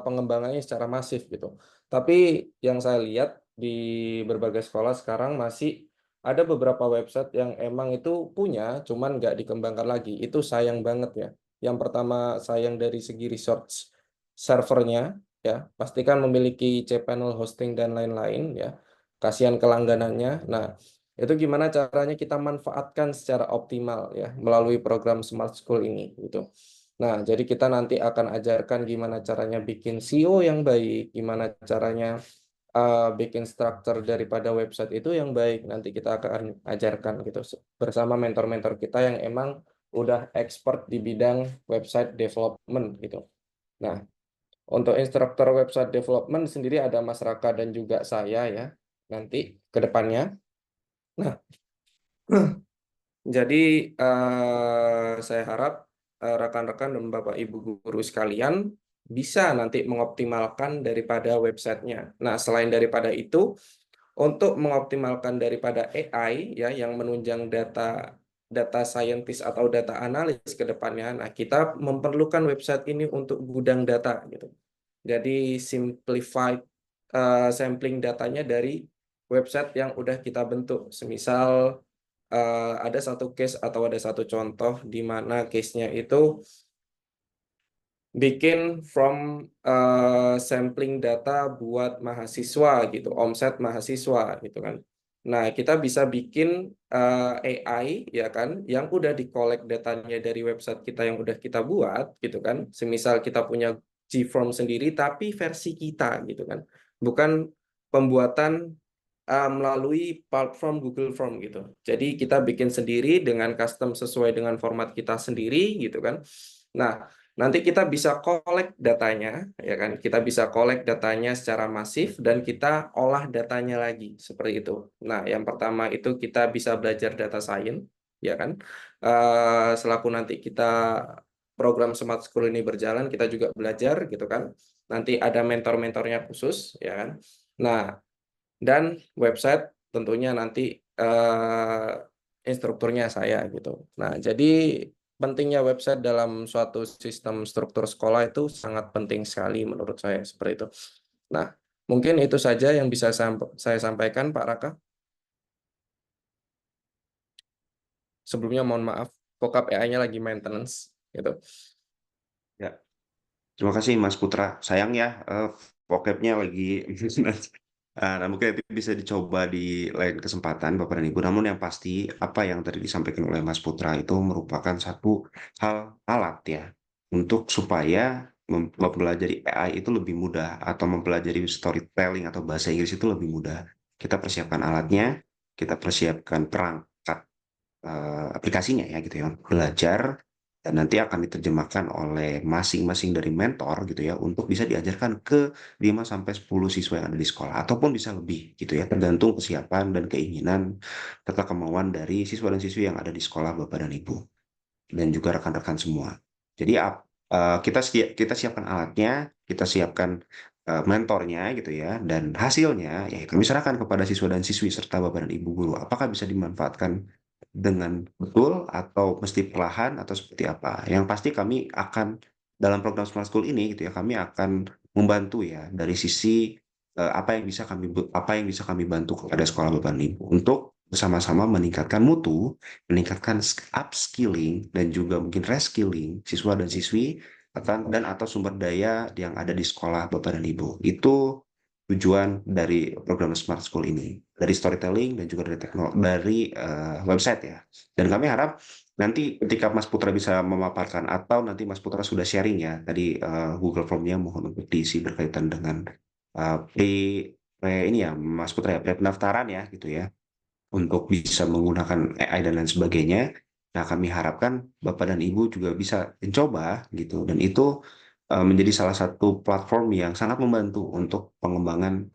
pengembangannya secara masif gitu. Tapi yang saya lihat di berbagai sekolah sekarang masih ada beberapa website yang emang itu punya, cuman nggak dikembangkan lagi. Itu sayang banget ya. Yang pertama sayang dari segi resource servernya, ya pastikan memiliki cPanel hosting dan lain-lain ya. Kasihan kelangganannya. Nah, itu gimana caranya kita manfaatkan secara optimal ya melalui program Smart School ini gitu. Nah, jadi kita nanti akan ajarkan gimana caranya bikin SEO yang baik, gimana caranya bikin struktur daripada website itu yang baik. Nanti kita akan ajarkan gitu bersama mentor-mentor kita yang emang udah expert di bidang website development gitu. Nah, untuk instruktur website development sendiri ada Mas Raka dan juga saya ya nanti ke depannya. Nah, jadi saya harap rekan-rekan dan Bapak Ibu guru sekalian bisa nanti mengoptimalkan daripada websitenya. Nah, selain daripada itu, untuk mengoptimalkan daripada AI ya yang menunjang data scientist atau data analis ke depannya, nah kita memerlukan website ini untuk gudang data gitu. Jadi simplified sampling datanya dari website yang udah kita bentuk. Semisal ada satu case atau ada satu contoh di mana case-nya itu bikin from sampling data buat mahasiswa gitu, omset mahasiswa gitu kan. Nah, kita bisa bikin AI ya kan yang udah di-collect datanya dari website kita yang udah kita buat gitu kan. Semisal kita punya Gform sendiri tapi versi kita gitu kan. Bukan pembuatan melalui platform Google Form gitu. Jadi kita bikin sendiri dengan custom sesuai dengan format kita sendiri gitu kan. Nah, nanti kita bisa collect datanya, ya kan? Kita bisa collect datanya secara masif dan kita olah datanya lagi seperti itu. Nah, yang pertama itu kita bisa belajar data science, ya kan? Selaku nanti kita program Smart School ini berjalan, kita juga belajar gitu kan. Nanti ada mentor-mentornya khusus, ya kan? Nah, dan website tentunya nanti instrukturnya saya gitu. Nah, jadi pentingnya website dalam suatu sistem struktur sekolah itu sangat penting sekali menurut saya seperti itu. Nah, mungkin itu saja yang bisa saya sampaikan Pak Raka. Sebelumnya mohon maaf, vocab AI-nya lagi maintenance gitu. Ya, terima kasih Mas Putra. Sayang ya, vocabnya lagi nah, mungkin itu bisa dicoba di lain kesempatan Bapak dan Ibu. Namun yang pasti apa yang tadi disampaikan oleh Mas Putra itu merupakan satu hal alat ya untuk supaya mempelajari AI itu lebih mudah atau mempelajari storytelling atau bahasa Inggris itu lebih mudah. Kita persiapkan alatnya, kita persiapkan perangkat aplikasinya ya gitu ya, belajar dan nanti akan diterjemahkan oleh masing-masing dari mentor gitu ya untuk bisa diajarkan ke 5 sampai 10 siswa yang ada di sekolah ataupun bisa lebih gitu ya tergantung kesiapan dan keinginan serta kemauan dari siswa dan siswi yang ada di sekolah Bapak dan Ibu dan juga rekan-rekan semua. Jadi kita siapkan alatnya, kita siapkan mentornya gitu ya dan hasilnya ya kami serahkan kepada siswa dan siswi serta Bapak dan Ibu guru apakah bisa dimanfaatkan dengan betul atau mesti perlahan atau seperti apa. Yang pasti kami akan dalam program Smart School ini gitu ya, kami akan membantu ya dari sisi apa yang bisa kami bantu kepada sekolah Bapak dan Ibu untuk bersama-sama meningkatkan mutu, meningkatkan upskilling dan juga mungkin reskilling siswa dan siswi dan atau sumber daya yang ada di sekolah Bapak dan Ibu. Itu tujuan dari program Smart School ini, dari storytelling dan juga dari website ya. Dan kami harap nanti ketika Mas Putra bisa memaparkan atau nanti Mas Putra sudah sharing ya tadi Google Form-nya mohon untuk diisi berkaitan dengan ini ya Mas Putra ya pendaftaran ya gitu ya untuk bisa menggunakan AI dan lain sebagainya. Nah, kami harapkan Bapak dan Ibu juga bisa mencoba gitu dan itu menjadi salah satu platform yang sangat membantu untuk pengembangan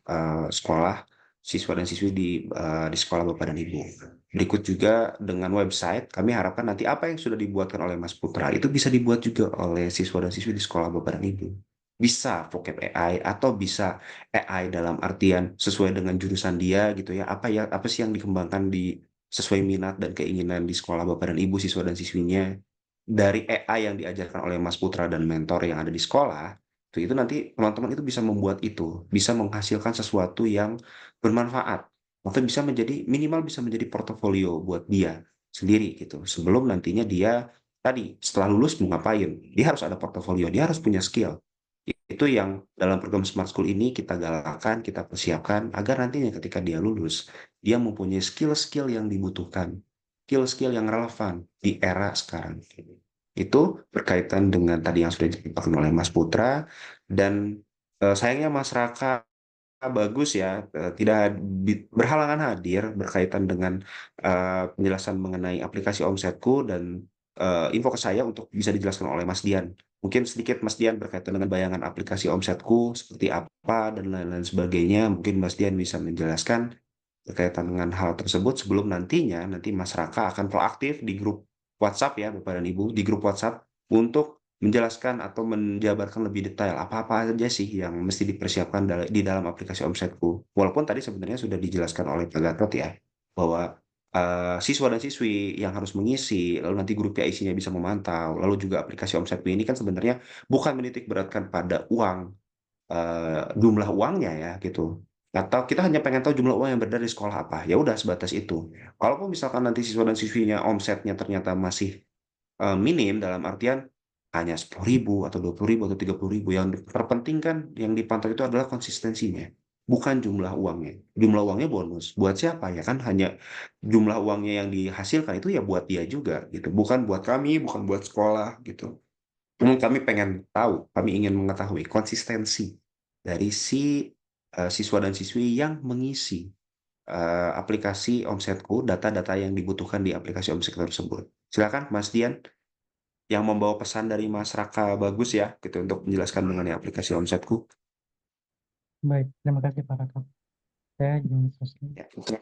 sekolah siswa dan siswi di sekolah Bapak dan Ibu. Berikut juga dengan website, kami harapkan nanti apa yang sudah dibuatkan oleh Mas Putra itu bisa dibuat juga oleh siswa dan siswi di sekolah Bapak dan Ibu. Bisa vocab AI atau bisa AI dalam artian sesuai dengan jurusan dia gitu ya. Apa sih yang dikembangkan sesuai minat dan keinginan di sekolah Bapak dan Ibu siswa dan siswinya dari AI yang diajarkan oleh Mas Putra dan mentor yang ada di sekolah, itu nanti teman-teman itu bisa membuat itu, bisa menghasilkan sesuatu yang bermanfaat atau bisa menjadi minimal bisa menjadi portofolio buat dia sendiri gitu. Sebelum nantinya dia tadi setelah lulus mau ngapain, dia harus ada portofolio, dia harus punya skill. Itu yang dalam program Smart School ini kita galakkan, kita persiapkan agar nantinya ketika dia lulus, dia mempunyai skill-skill yang dibutuhkan, skill-skill yang relevan di era sekarang. Itu berkaitan dengan tadi yang sudah disampaikan oleh Mas Putra, dan sayangnya Mas Raka bagus ya, tidak berhalangan hadir berkaitan dengan penjelasan mengenai aplikasi Omsetku dan info ke saya untuk bisa dijelaskan oleh Mas Dian. Mungkin sedikit Mas Dian berkaitan dengan bayangan aplikasi Omsetku seperti apa dan lain-lain sebagainya. Mungkin Mas Dian bisa menjelaskan berkaitan dengan hal tersebut sebelum nanti Mas Raka akan proaktif di grup WhatsApp ya Bapak dan Ibu, di grup WhatsApp untuk menjelaskan atau menjabarkan lebih detail apa-apa saja sih yang mesti dipersiapkan di dalam aplikasi Omsetku. Walaupun tadi sebenarnya sudah dijelaskan oleh Pak Gatot ya, bahwa siswa dan siswi yang harus mengisi, lalu nanti grupnya isinya bisa memantau, lalu juga aplikasi Omsetku ini kan sebenarnya bukan menitik beratkan pada uang, jumlah uangnya ya gitu. Atau kita hanya pengen tahu jumlah uang yang beredar di sekolah apa, ya udah sebatas itu. Kalaupun misalkan nanti siswa dan siswinya omsetnya ternyata masih minim dalam artian hanya 10.000 atau 20.000 atau 30.000. Yang terpenting kan yang dipantau itu adalah konsistensinya, bukan jumlah uangnya. Jumlah uangnya bonus. Buat siapa ya kan? Hanya jumlah uangnya yang dihasilkan itu ya buat dia juga gitu. Bukan buat kami, bukan buat sekolah gitu. Kami pengen tahu, kami ingin mengetahui konsistensi dari si siswa dan siswi yang mengisi aplikasi Omsetku, data-data yang dibutuhkan di aplikasi Omsetku tersebut. Silakan Mas Dian yang membawa pesan dari Mas Raka bagus ya gitu untuk menjelaskan mengenai aplikasi Omsetku. Baik, terima kasih Pak Raka. Saya Jimmy Sosli. Ya, betul.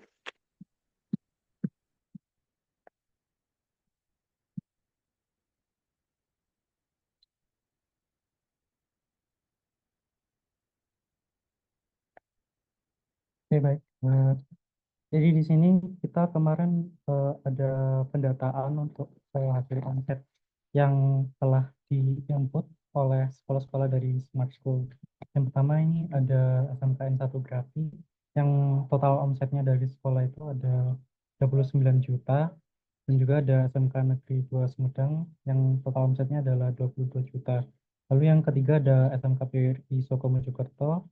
Oke, baik. Jadi di sini kita kemarin ada pendataan untuk hasil omset yang telah di-input oleh sekolah-sekolah dari Smart School. Yang pertama ini ada SMKN 1 Grafi yang total omsetnya dari sekolah itu ada 29 juta, dan juga ada SMK Negeri 2 Sumedang yang total omsetnya adalah 22 juta. Lalu yang ketiga ada SMK PRI Soko Mojokerto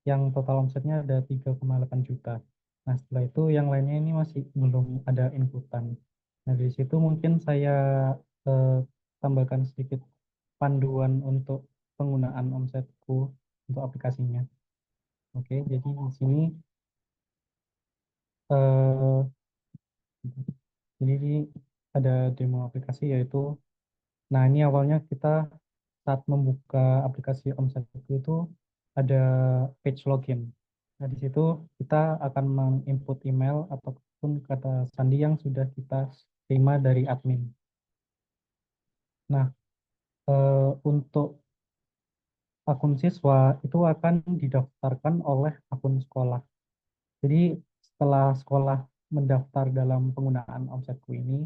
yang total omsetnya ada 3,8 juta. Nah, setelah itu yang lainnya ini masih belum ada inputan. Nah, dari situ mungkin saya eh, tambahkan sedikit panduan untuk penggunaan Omsetku untuk aplikasinya. Oke, jadi di sini eh, jadi ada demo aplikasi yaitu, nah ini awalnya kita saat membuka aplikasi Omsetku itu ada page login. Nah, di situ kita akan menginput email ataupun kata sandi yang sudah kita terima dari admin. Nah, untuk akun siswa itu akan didaftarkan oleh akun sekolah. Jadi setelah sekolah mendaftar dalam penggunaan Omsetku ini,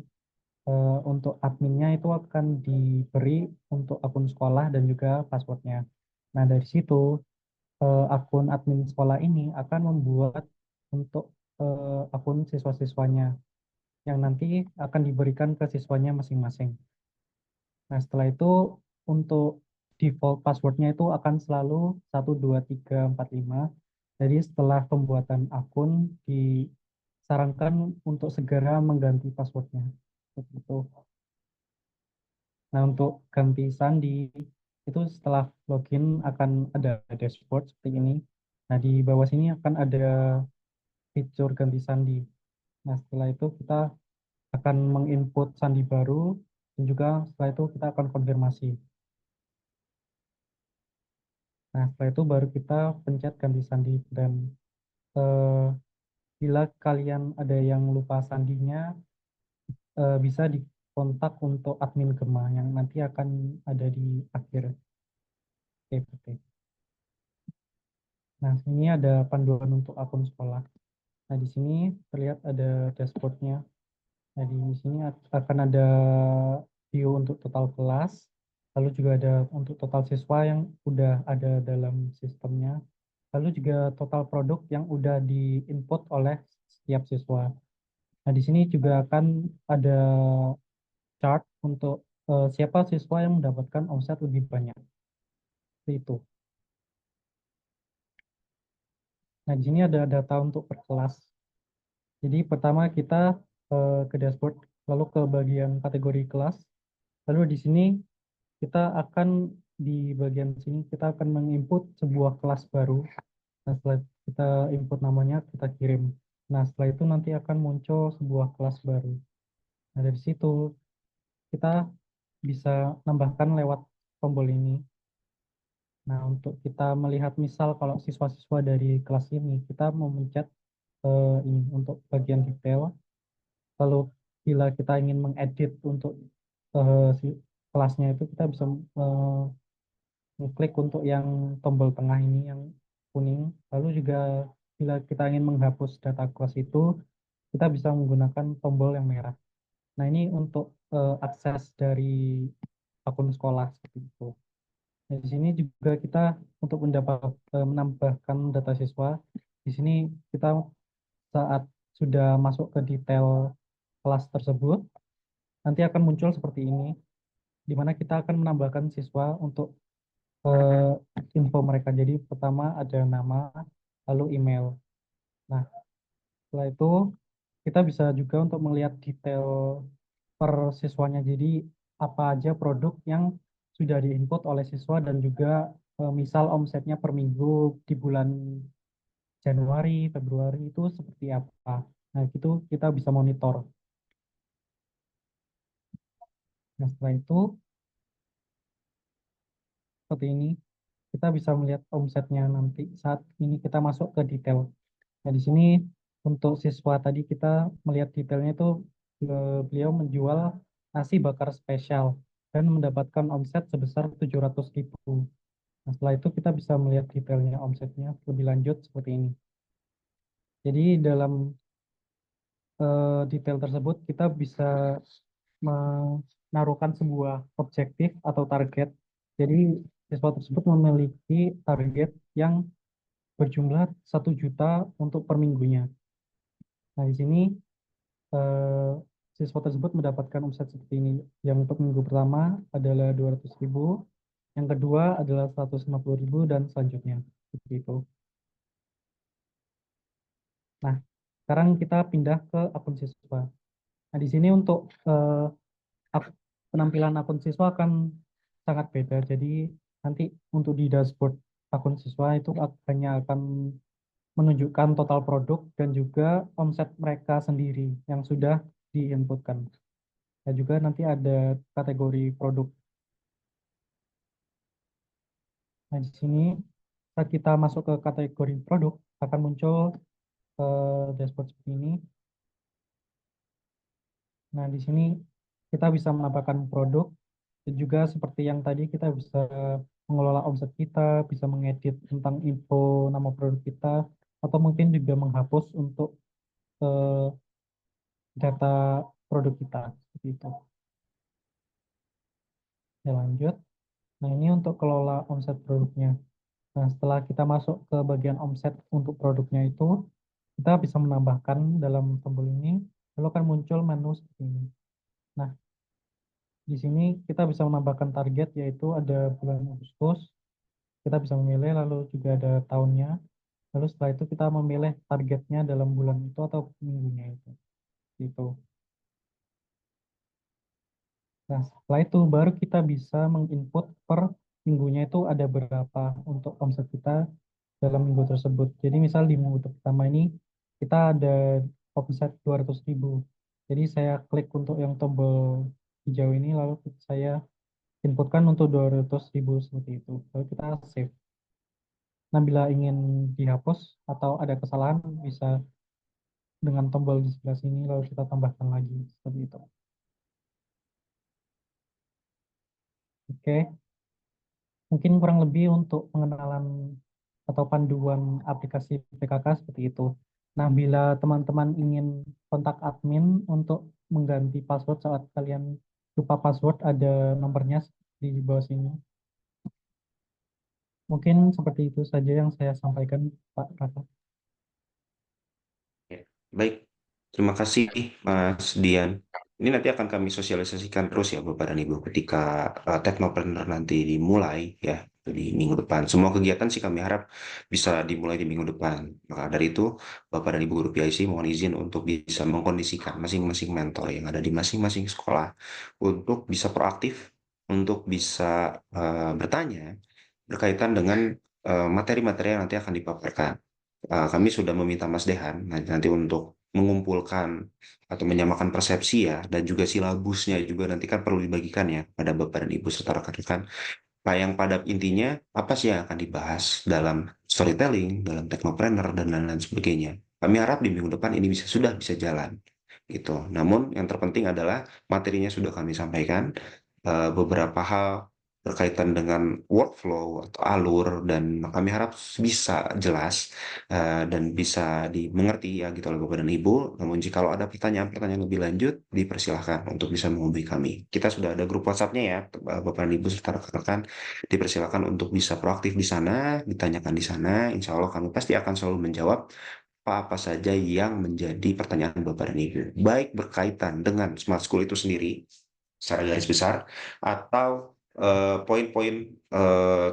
untuk adminnya itu akan diberi untuk akun sekolah dan juga passwordnya. Nah, dari situ akun admin sekolah ini akan membuat untuk akun siswa-siswanya yang nanti akan diberikan ke siswanya masing-masing. Nah, setelah itu untuk default passwordnya itu akan selalu 12345. Jadi setelah pembuatan akun disarankan untuk segera mengganti passwordnya. Seperti itu. Nah, untuk ganti sandi itu setelah login akan ada dashboard seperti ini. Nah, di bawah sini akan ada fitur ganti sandi. Nah, setelah itu kita akan menginput sandi baru dan juga setelah itu kita akan konfirmasi. Nah, setelah itu baru kita pencet ganti sandi, dan eh, bila kalian ada yang lupa sandinya, bisa dikontak untuk admin Gema yang nanti akan ada di akhir PPT. Nah, ini ada panduan untuk akun sekolah. Nah, di sini terlihat ada dashboardnya. Nah, di sini akan ada view untuk total kelas, lalu juga ada untuk total siswa yang udah ada dalam sistemnya, lalu juga total produk yang udah diinput oleh setiap siswa. Nah, di sini juga akan ada chart untuk siapa siswa yang mendapatkan omset lebih banyak. Seperti itu. Nah, di sini ada data untuk per kelas. Jadi pertama kita ke dashboard, lalu ke bagian kategori kelas. Lalu di sini kita akan di bagian sini kita akan menginput sebuah kelas baru. Nah, setelah kita input namanya, kita kirim. Nah, setelah itu nanti akan muncul sebuah kelas baru. Nah, dari situ kita bisa nambahkan lewat tombol ini. Nah, untuk kita melihat misal kalau siswa-siswa dari kelas ini, kita memencet ini untuk bagian detail. Lalu bila kita ingin mengedit untuk kelasnya itu, kita bisa klik untuk yang tombol tengah ini yang kuning. Lalu juga bila kita ingin menghapus data kelas itu, kita bisa menggunakan tombol yang merah. Nah, ini untuk akses dari akun sekolah seperti itu. Nah, di sini juga kita untuk menambahkan data siswa. Di sini kita saat sudah masuk ke detail kelas tersebut, nanti akan muncul seperti ini, di mana kita akan menambahkan siswa untuk info mereka. Jadi pertama ada nama, lalu email. Nah, setelah itu kita bisa juga untuk melihat detail per siswanya. Jadi apa aja produk yang sudah diinput oleh siswa dan juga misal omsetnya per minggu di bulan Januari, Februari itu seperti apa. Nah, itu kita bisa monitor. Nah, setelah itu seperti ini kita bisa melihat omsetnya nanti saat ini kita masuk ke detail. Nah, di sini untuk siswa tadi kita melihat detailnya itu beliau menjual nasi bakar spesial dan mendapatkan omset sebesar 700.000. Nah, setelah itu kita bisa melihat detailnya omsetnya lebih lanjut seperti ini. Jadi dalam detail tersebut kita bisa menaruhkan sebuah objektif atau target. Jadi siswa tersebut memiliki target yang berjumlah 1 juta untuk per minggunya. Nah, di sini eh, siswa tersebut mendapatkan omset seperti ini. Yang untuk minggu pertama adalah 200.000, yang kedua adalah 150.000 dan selanjutnya. Seperti itu. Nah, sekarang kita pindah ke akun siswa. Nah, di sini untuk penampilan akun siswa akan sangat beda. Jadi nanti untuk di dashboard akun siswa itu hanya akan menunjukkan total produk dan juga omset mereka sendiri yang sudah diinputkan. Dan juga nanti ada kategori produk. Nah, di sini saat kita masuk ke kategori produk akan muncul dashboard seperti ini. Nah, di sini kita bisa menambahkan produk dan juga seperti yang tadi kita bisa mengelola omset kita, bisa mengedit tentang info nama produk kita, atau mungkin juga menghapus untuk eh, data produk kita seperti itu. Ya, lanjut. Nah, ini untuk kelola omset produknya. Nah, setelah kita masuk ke bagian omset untuk produknya itu, kita bisa menambahkan dalam tombol ini, lalu akan muncul menu seperti ini. Nah, di sini kita bisa menambahkan target, yaitu ada bulan Agustus, kita bisa memilih, lalu juga ada tahunnya, lalu setelah itu kita memilih targetnya dalam bulan itu atau minggunya itu. Gitu. Nah, setelah itu baru kita bisa menginput per minggunya itu ada berapa untuk omset kita dalam minggu tersebut. Jadi misal di minggu pertama ini kita ada omset 200.000. Jadi saya klik untuk yang tombol hijau ini lalu saya inputkan untuk 200.000 seperti itu. Lalu kita save. Nah, bila ingin dihapus atau ada kesalahan bisa dengan tombol di sebelah sini lalu kita tambahkan lagi seperti itu. Oke. Mungkin kurang lebih untuk pengenalan atau panduan aplikasi PKK seperti itu. Nah, bila teman-teman ingin kontak admin untuk mengganti password saat kalian lupa password, ada nomornya di bawah sini. Mungkin seperti itu saja yang saya sampaikan, Pak Raka. Baik, terima kasih Mas Dian. Ini nanti akan kami sosialisasikan terus ya Bapak dan Ibu ketika Teknopreneur nanti dimulai ya di minggu depan. Semua kegiatan sih kami harap bisa dimulai di minggu depan. Maka dari itu Bapak dan Ibu guru PIC mohon izin untuk bisa mengkondisikan masing-masing mentor yang ada di masing-masing sekolah untuk bisa proaktif, untuk bisa bertanya berkaitan dengan materi-materi yang nanti akan dipaparkan. Kami sudah meminta Mas Dehan nanti untuk mengumpulkan atau menyamakan persepsi ya, dan juga silabusnya juga nanti kan perlu dibagikan ya pada Bapak dan Ibu serta rekan-rekan. Yang pada intinya apa sih yang akan dibahas dalam storytelling, dalam technopreneur dan lain-lain sebagainya. Kami harap di minggu depan ini sudah bisa jalan gitu. Namun yang terpenting adalah materinya sudah kami sampaikan, beberapa hal berkaitan dengan workflow atau alur, dan kami harap bisa jelas dan bisa dimengerti ya gitu oleh Bapak dan Ibu. Namun jika ada pertanyaan-pertanyaan lebih lanjut, dipersilahkan untuk bisa menghubungi kami. Kita sudah ada grup WhatsApp-nya ya, Bapak dan Ibu serta rekan-rekan, dipersilakan untuk bisa proaktif di sana, ditanyakan di sana. Insya Allah kami pasti akan selalu menjawab apa-apa saja yang menjadi pertanyaan Bapak dan Ibu, baik berkaitan dengan Smart School itu sendiri secara garis besar, atau poin-poin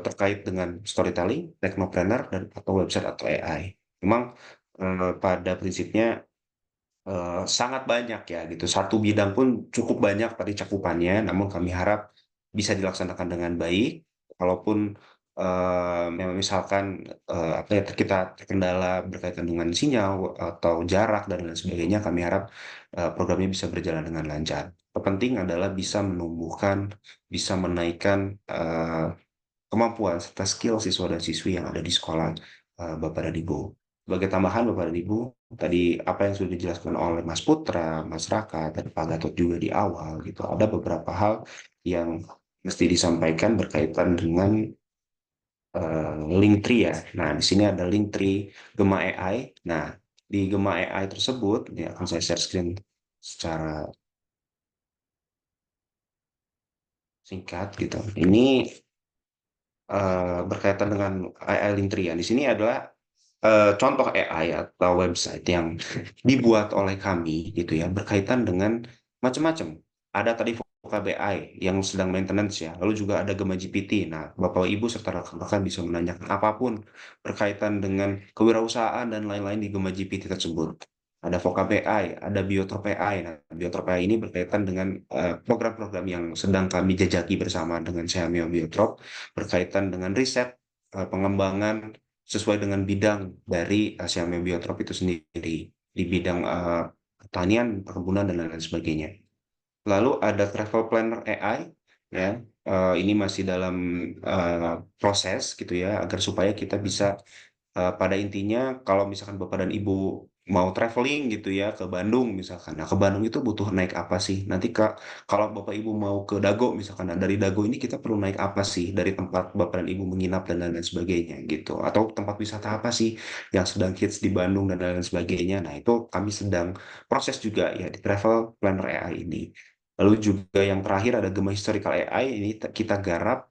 terkait dengan storytelling, technopreneur, dan atau website atau AI. Memang pada prinsipnya sangat banyak ya gitu. Satu bidang pun cukup banyak tadi cakupannya, namun kami harap bisa dilaksanakan dengan baik. Walaupun memang misalkan apa ya kita terkendala berkaitan dengan sinyal atau jarak dan lain sebagainya, kami harap programnya bisa berjalan dengan lancar. Terpenting adalah bisa menumbuhkan, bisa menaikkan kemampuan serta skill siswa dan siswi yang ada di sekolah Bapak dan Ibu. Sebagai tambahan Bapak dan Ibu, tadi apa yang sudah dijelaskan oleh Mas Putra, Mas Raka, dan Pak Gatot juga di awal gitu, ada beberapa hal yang mesti disampaikan berkaitan dengan Linktree ya. Nah, di sini ada Linktree Gema AI. Nah, di Gema AI tersebut, ini akan saya share screen secara singkat gitu. Ini berkaitan dengan AI Linktree ya. Di sini adalah contoh AI atau website yang dibuat oleh kami gitu ya, berkaitan dengan macam-macam. Ada tadi Vocab AI yang sedang maintenance ya, lalu juga ada Gema GPT. Nah, Bapak Ibu serta rekan-rekan bisa menanyakan apapun berkaitan dengan kewirausahaan dan lain-lain di Gema GPT tersebut. Ada Vocab AI, ada Biotrop AI. Nah, Biotrop AI ini berkaitan dengan program-program yang sedang kami jajaki bersama dengan Xiaomi Biotrop, berkaitan dengan riset, pengembangan sesuai dengan bidang dari Xiaomi Biotrop itu sendiri, di bidang pertanian, perkebunan, dan lain-lain sebagainya. Lalu ada Travel Planner AI, ya, ini masih dalam proses gitu ya, agar supaya kita bisa pada intinya kalau misalkan Bapak dan Ibu mau traveling gitu ya ke Bandung misalkan. Nah, ke Bandung itu butuh naik apa sih? Nanti kalau Bapak Ibu mau ke Dago misalkan, nah dari Dago ini kita perlu naik apa sih dari tempat Bapak dan Ibu menginap dan lain-lain sebagainya gitu. Atau tempat wisata apa sih yang sedang hits di Bandung dan lain-lain sebagainya. Nah, itu kami sedang proses juga ya di Travel Planner AI ini. Lalu juga yang terakhir ada Gema Historical AI, ini kita garap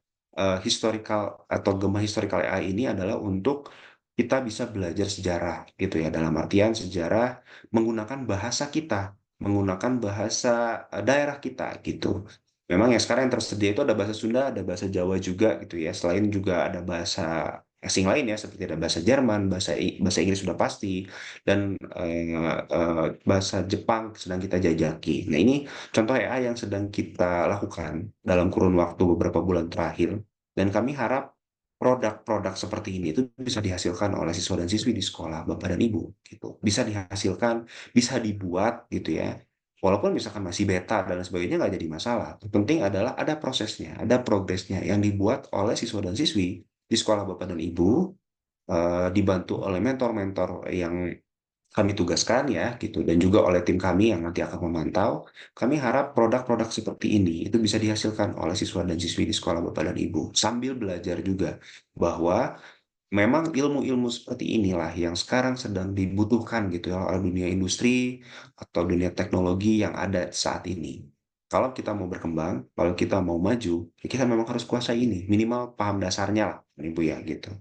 historical atau Gema Historical AI ini adalah untuk kita bisa belajar sejarah gitu ya, dalam artian sejarah menggunakan bahasa kita, menggunakan bahasa daerah kita gitu. Memang yang sekarang yang tersedia itu ada bahasa Sunda, ada bahasa Jawa juga gitu ya. Selain juga ada bahasa asing lain ya, seperti ada bahasa Jerman, bahasa Inggris sudah pasti, dan bahasa Jepang sedang kita jajaki. Nah, ini contoh AI yang sedang kita lakukan dalam kurun waktu beberapa bulan terakhir, dan kami harap produk-produk seperti ini itu bisa dihasilkan oleh siswa dan siswi di sekolah Bapak dan Ibu gitu. Bisa dihasilkan, bisa dibuat gitu ya. Walaupun misalkan masih beta dan sebagainya nggak jadi masalah. Yang penting adalah ada prosesnya, ada progresnya yang dibuat oleh siswa dan siswi di sekolah Bapak dan Ibu, dibantu oleh mentor-mentor yang kami tugaskan ya gitu, dan juga oleh tim kami yang nanti akan memantau. Kami harap produk-produk seperti ini itu bisa dihasilkan oleh siswa dan siswi di sekolah Bapak dan Ibu sambil belajar juga bahwa memang ilmu-ilmu seperti inilah yang sekarang sedang dibutuhkan gitu ya oleh dunia industri atau dunia teknologi yang ada saat ini. Kalau kita mau berkembang, kalau kita mau maju, ya kita memang harus kuasai ini, minimal paham dasarnya lah, Ibu ya gitu.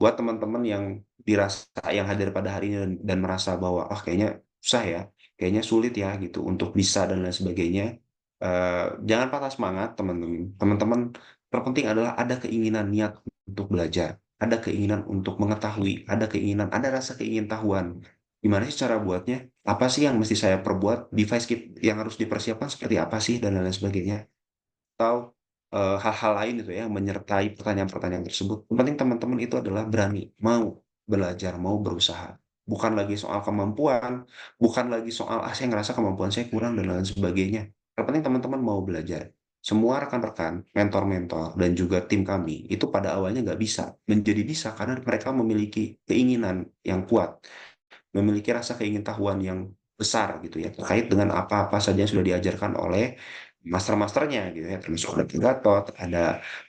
Buat teman-teman yang dirasa yang hadir pada hari ini dan merasa bahwa kayaknya susah ya, kayaknya sulit ya gitu untuk bisa dan lain sebagainya. Jangan patah semangat teman-teman. Teman-teman, terpenting adalah ada keinginan niat untuk belajar, ada keinginan untuk mengetahui, ada keinginan, ada rasa keingintahuan. Gimana sih cara buatnya? Apa sih yang mesti saya perbuat? Device yang harus dipersiapkan seperti apa sih dan lain sebagainya? Atau hal-hal lain itu ya, menyertai pertanyaan-pertanyaan tersebut. Yang penting teman-teman itu adalah berani, mau belajar, mau berusaha. Bukan lagi soal kemampuan, bukan lagi soal saya ngerasa kemampuan saya kurang dan lain sebagainya. Yang penting teman-teman mau belajar. Semua rekan-rekan, mentor-mentor, dan juga tim kami itu pada awalnya nggak bisa. Menjadi bisa karena mereka memiliki keinginan yang kuat, memiliki rasa keingintahuan yang besar gitu ya terkait dengan apa-apa saja yang sudah diajarkan oleh master-masternya gitu ya, termasuk ada Gatot, ada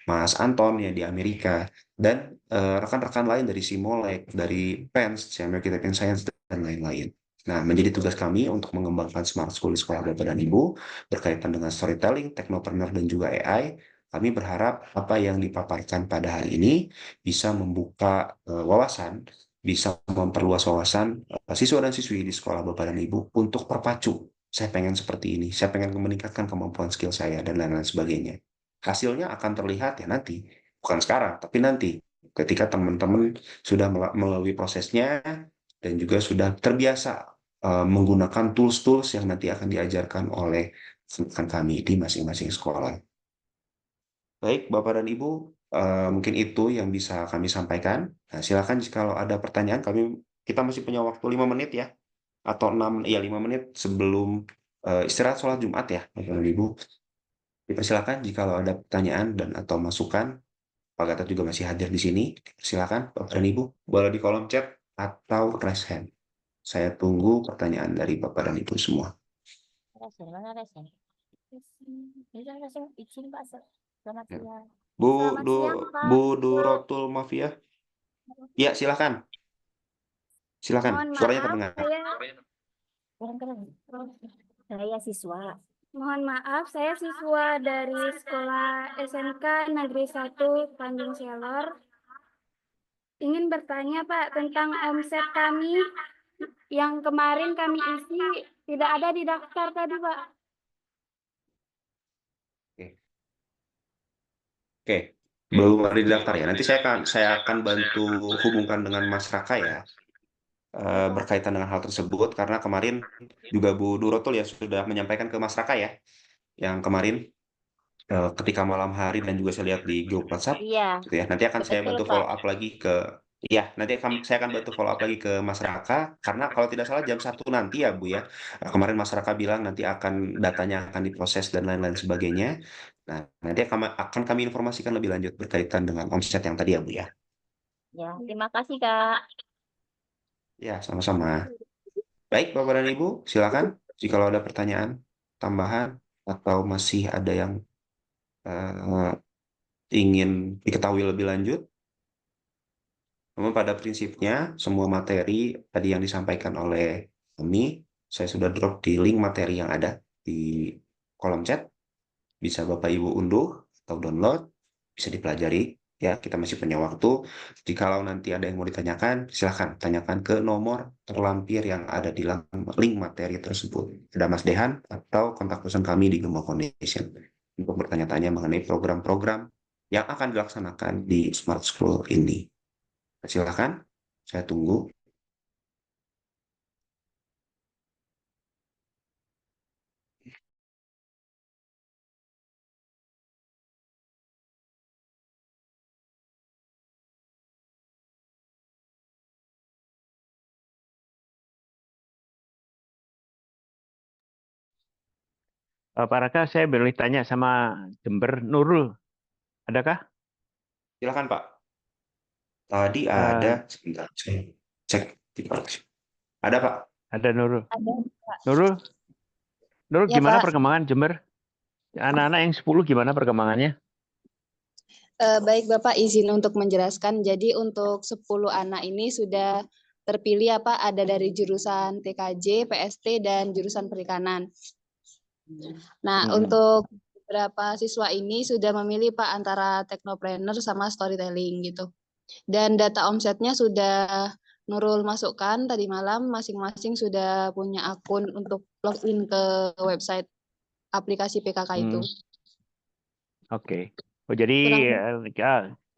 Mas Anton yang di Amerika, dan rekan-rekan lain dari Simolek, dari PENS, Senior Architecture Science, dan lain-lain. Nah, menjadi tugas kami untuk mengembangkan Smart School di sekolah Bapak dan Ibu berkaitan dengan storytelling, technopreneur, dan juga AI. Kami berharap apa yang dipaparkan pada hari ini bisa membuka wawasan, bisa memperluas wawasan siswa dan siswi di sekolah Bapak dan Ibu untuk terpacu. Saya pengen seperti ini, saya pengen meningkatkan kemampuan skill saya, dan lain-lain sebagainya. Hasilnya akan terlihat ya nanti, bukan sekarang, tapi nanti ketika teman-teman sudah melalui prosesnya dan juga sudah terbiasa menggunakan tools-tools yang nanti akan diajarkan oleh rekan kami di masing-masing sekolah. Baik, Bapak dan Ibu, mungkin itu yang bisa kami sampaikan. Nah, silakan kalau ada pertanyaan, kita masih punya waktu 5 menit ya, atau 5 menit sebelum istirahat sholat Jumat ya, Bapak dan Ibu. Dipersilakan jika ada pertanyaan dan atau masukan. Pak Gatot juga masih hadir di sini. Silakan, Bapak dan Ibu, boleh di kolom chat atau raise hand. Saya tunggu pertanyaan dari Bapak dan Ibu semua. Izin Pak, selamat Ya. siang. Bu Selamat siang, Pak. Bu Durotul Mafia. Ya, silakan. Silakan. Mohon Suaranya maaf, terdengar. saya siswa. Mohon maaf, saya siswa dari sekolah SMK Negeri 1 Tanjung Selor. Ingin bertanya Pak tentang omset kami yang kemarin kami isi tidak ada di daftar tadi Pak. Oke, belum ada di daftar ya. Nanti saya akan bantu hubungkan dengan Mas Raka ya, berkaitan dengan hal tersebut karena kemarin juga Bu Durotul ya sudah menyampaikan ke Mas Raka ya, yang kemarin ketika malam hari dan juga saya lihat di grup WhatsApp, Iya, gitu ya. Nanti akan saya betul bantu Pak. follow up lagi saya akan bantu follow up lagi ke Mas Raka karena kalau tidak salah jam 1 nanti ya Bu ya. Kemarin Mas Raka bilang nanti datanya akan diproses dan lain-lain sebagainya. Nah, nanti akan kami informasikan lebih lanjut berkaitan dengan omset yang tadi ya Bu ya. Ya, terima kasih Kak. Ya, sama-sama. Baik, Bapak dan Ibu, silakan jika ada pertanyaan tambahan atau masih ada yang eh, ingin diketahui lebih lanjut. Namun pada prinsipnya, semua materi tadi yang disampaikan oleh kami, saya sudah drop di link materi yang ada di kolom chat. Bisa Bapak Ibu unduh atau download, bisa dipelajari. Ya, kita masih punya waktu. Jikalau nanti ada yang mau ditanyakan, silahkan tanyakan ke nomor terlampir yang ada di link materi tersebut. Ada Mas Dehan atau kontak person kami di Gembong Foundation untuk bertanya-tanya mengenai program-program yang akan dilaksanakan di Smart School ini. Silahkan, saya tunggu. Pak Raka, saya boleh tanya sama Jember Nurul, adakah? Silakan Pak. Tadi ada, sebentar, saya cek di koleksi. Ada Pak. Ada Nurul. Ada Pak. Nurul Ya, gimana Pak. perkembangan Jember? Anak-anak yang 10 gimana perkembangannya? Baik Bapak, izin untuk menjelaskan. Jadi untuk 10 anak ini sudah terpilih ada dari jurusan TKJ, PST, dan jurusan perikanan. Nah, untuk beberapa siswa ini sudah memilih Pak antara technopreneur sama storytelling gitu. Dan data omsetnya sudah Nurul masukkan tadi malam, masing-masing sudah punya akun untuk login ke website aplikasi PKK itu. Oke. Oh, jadi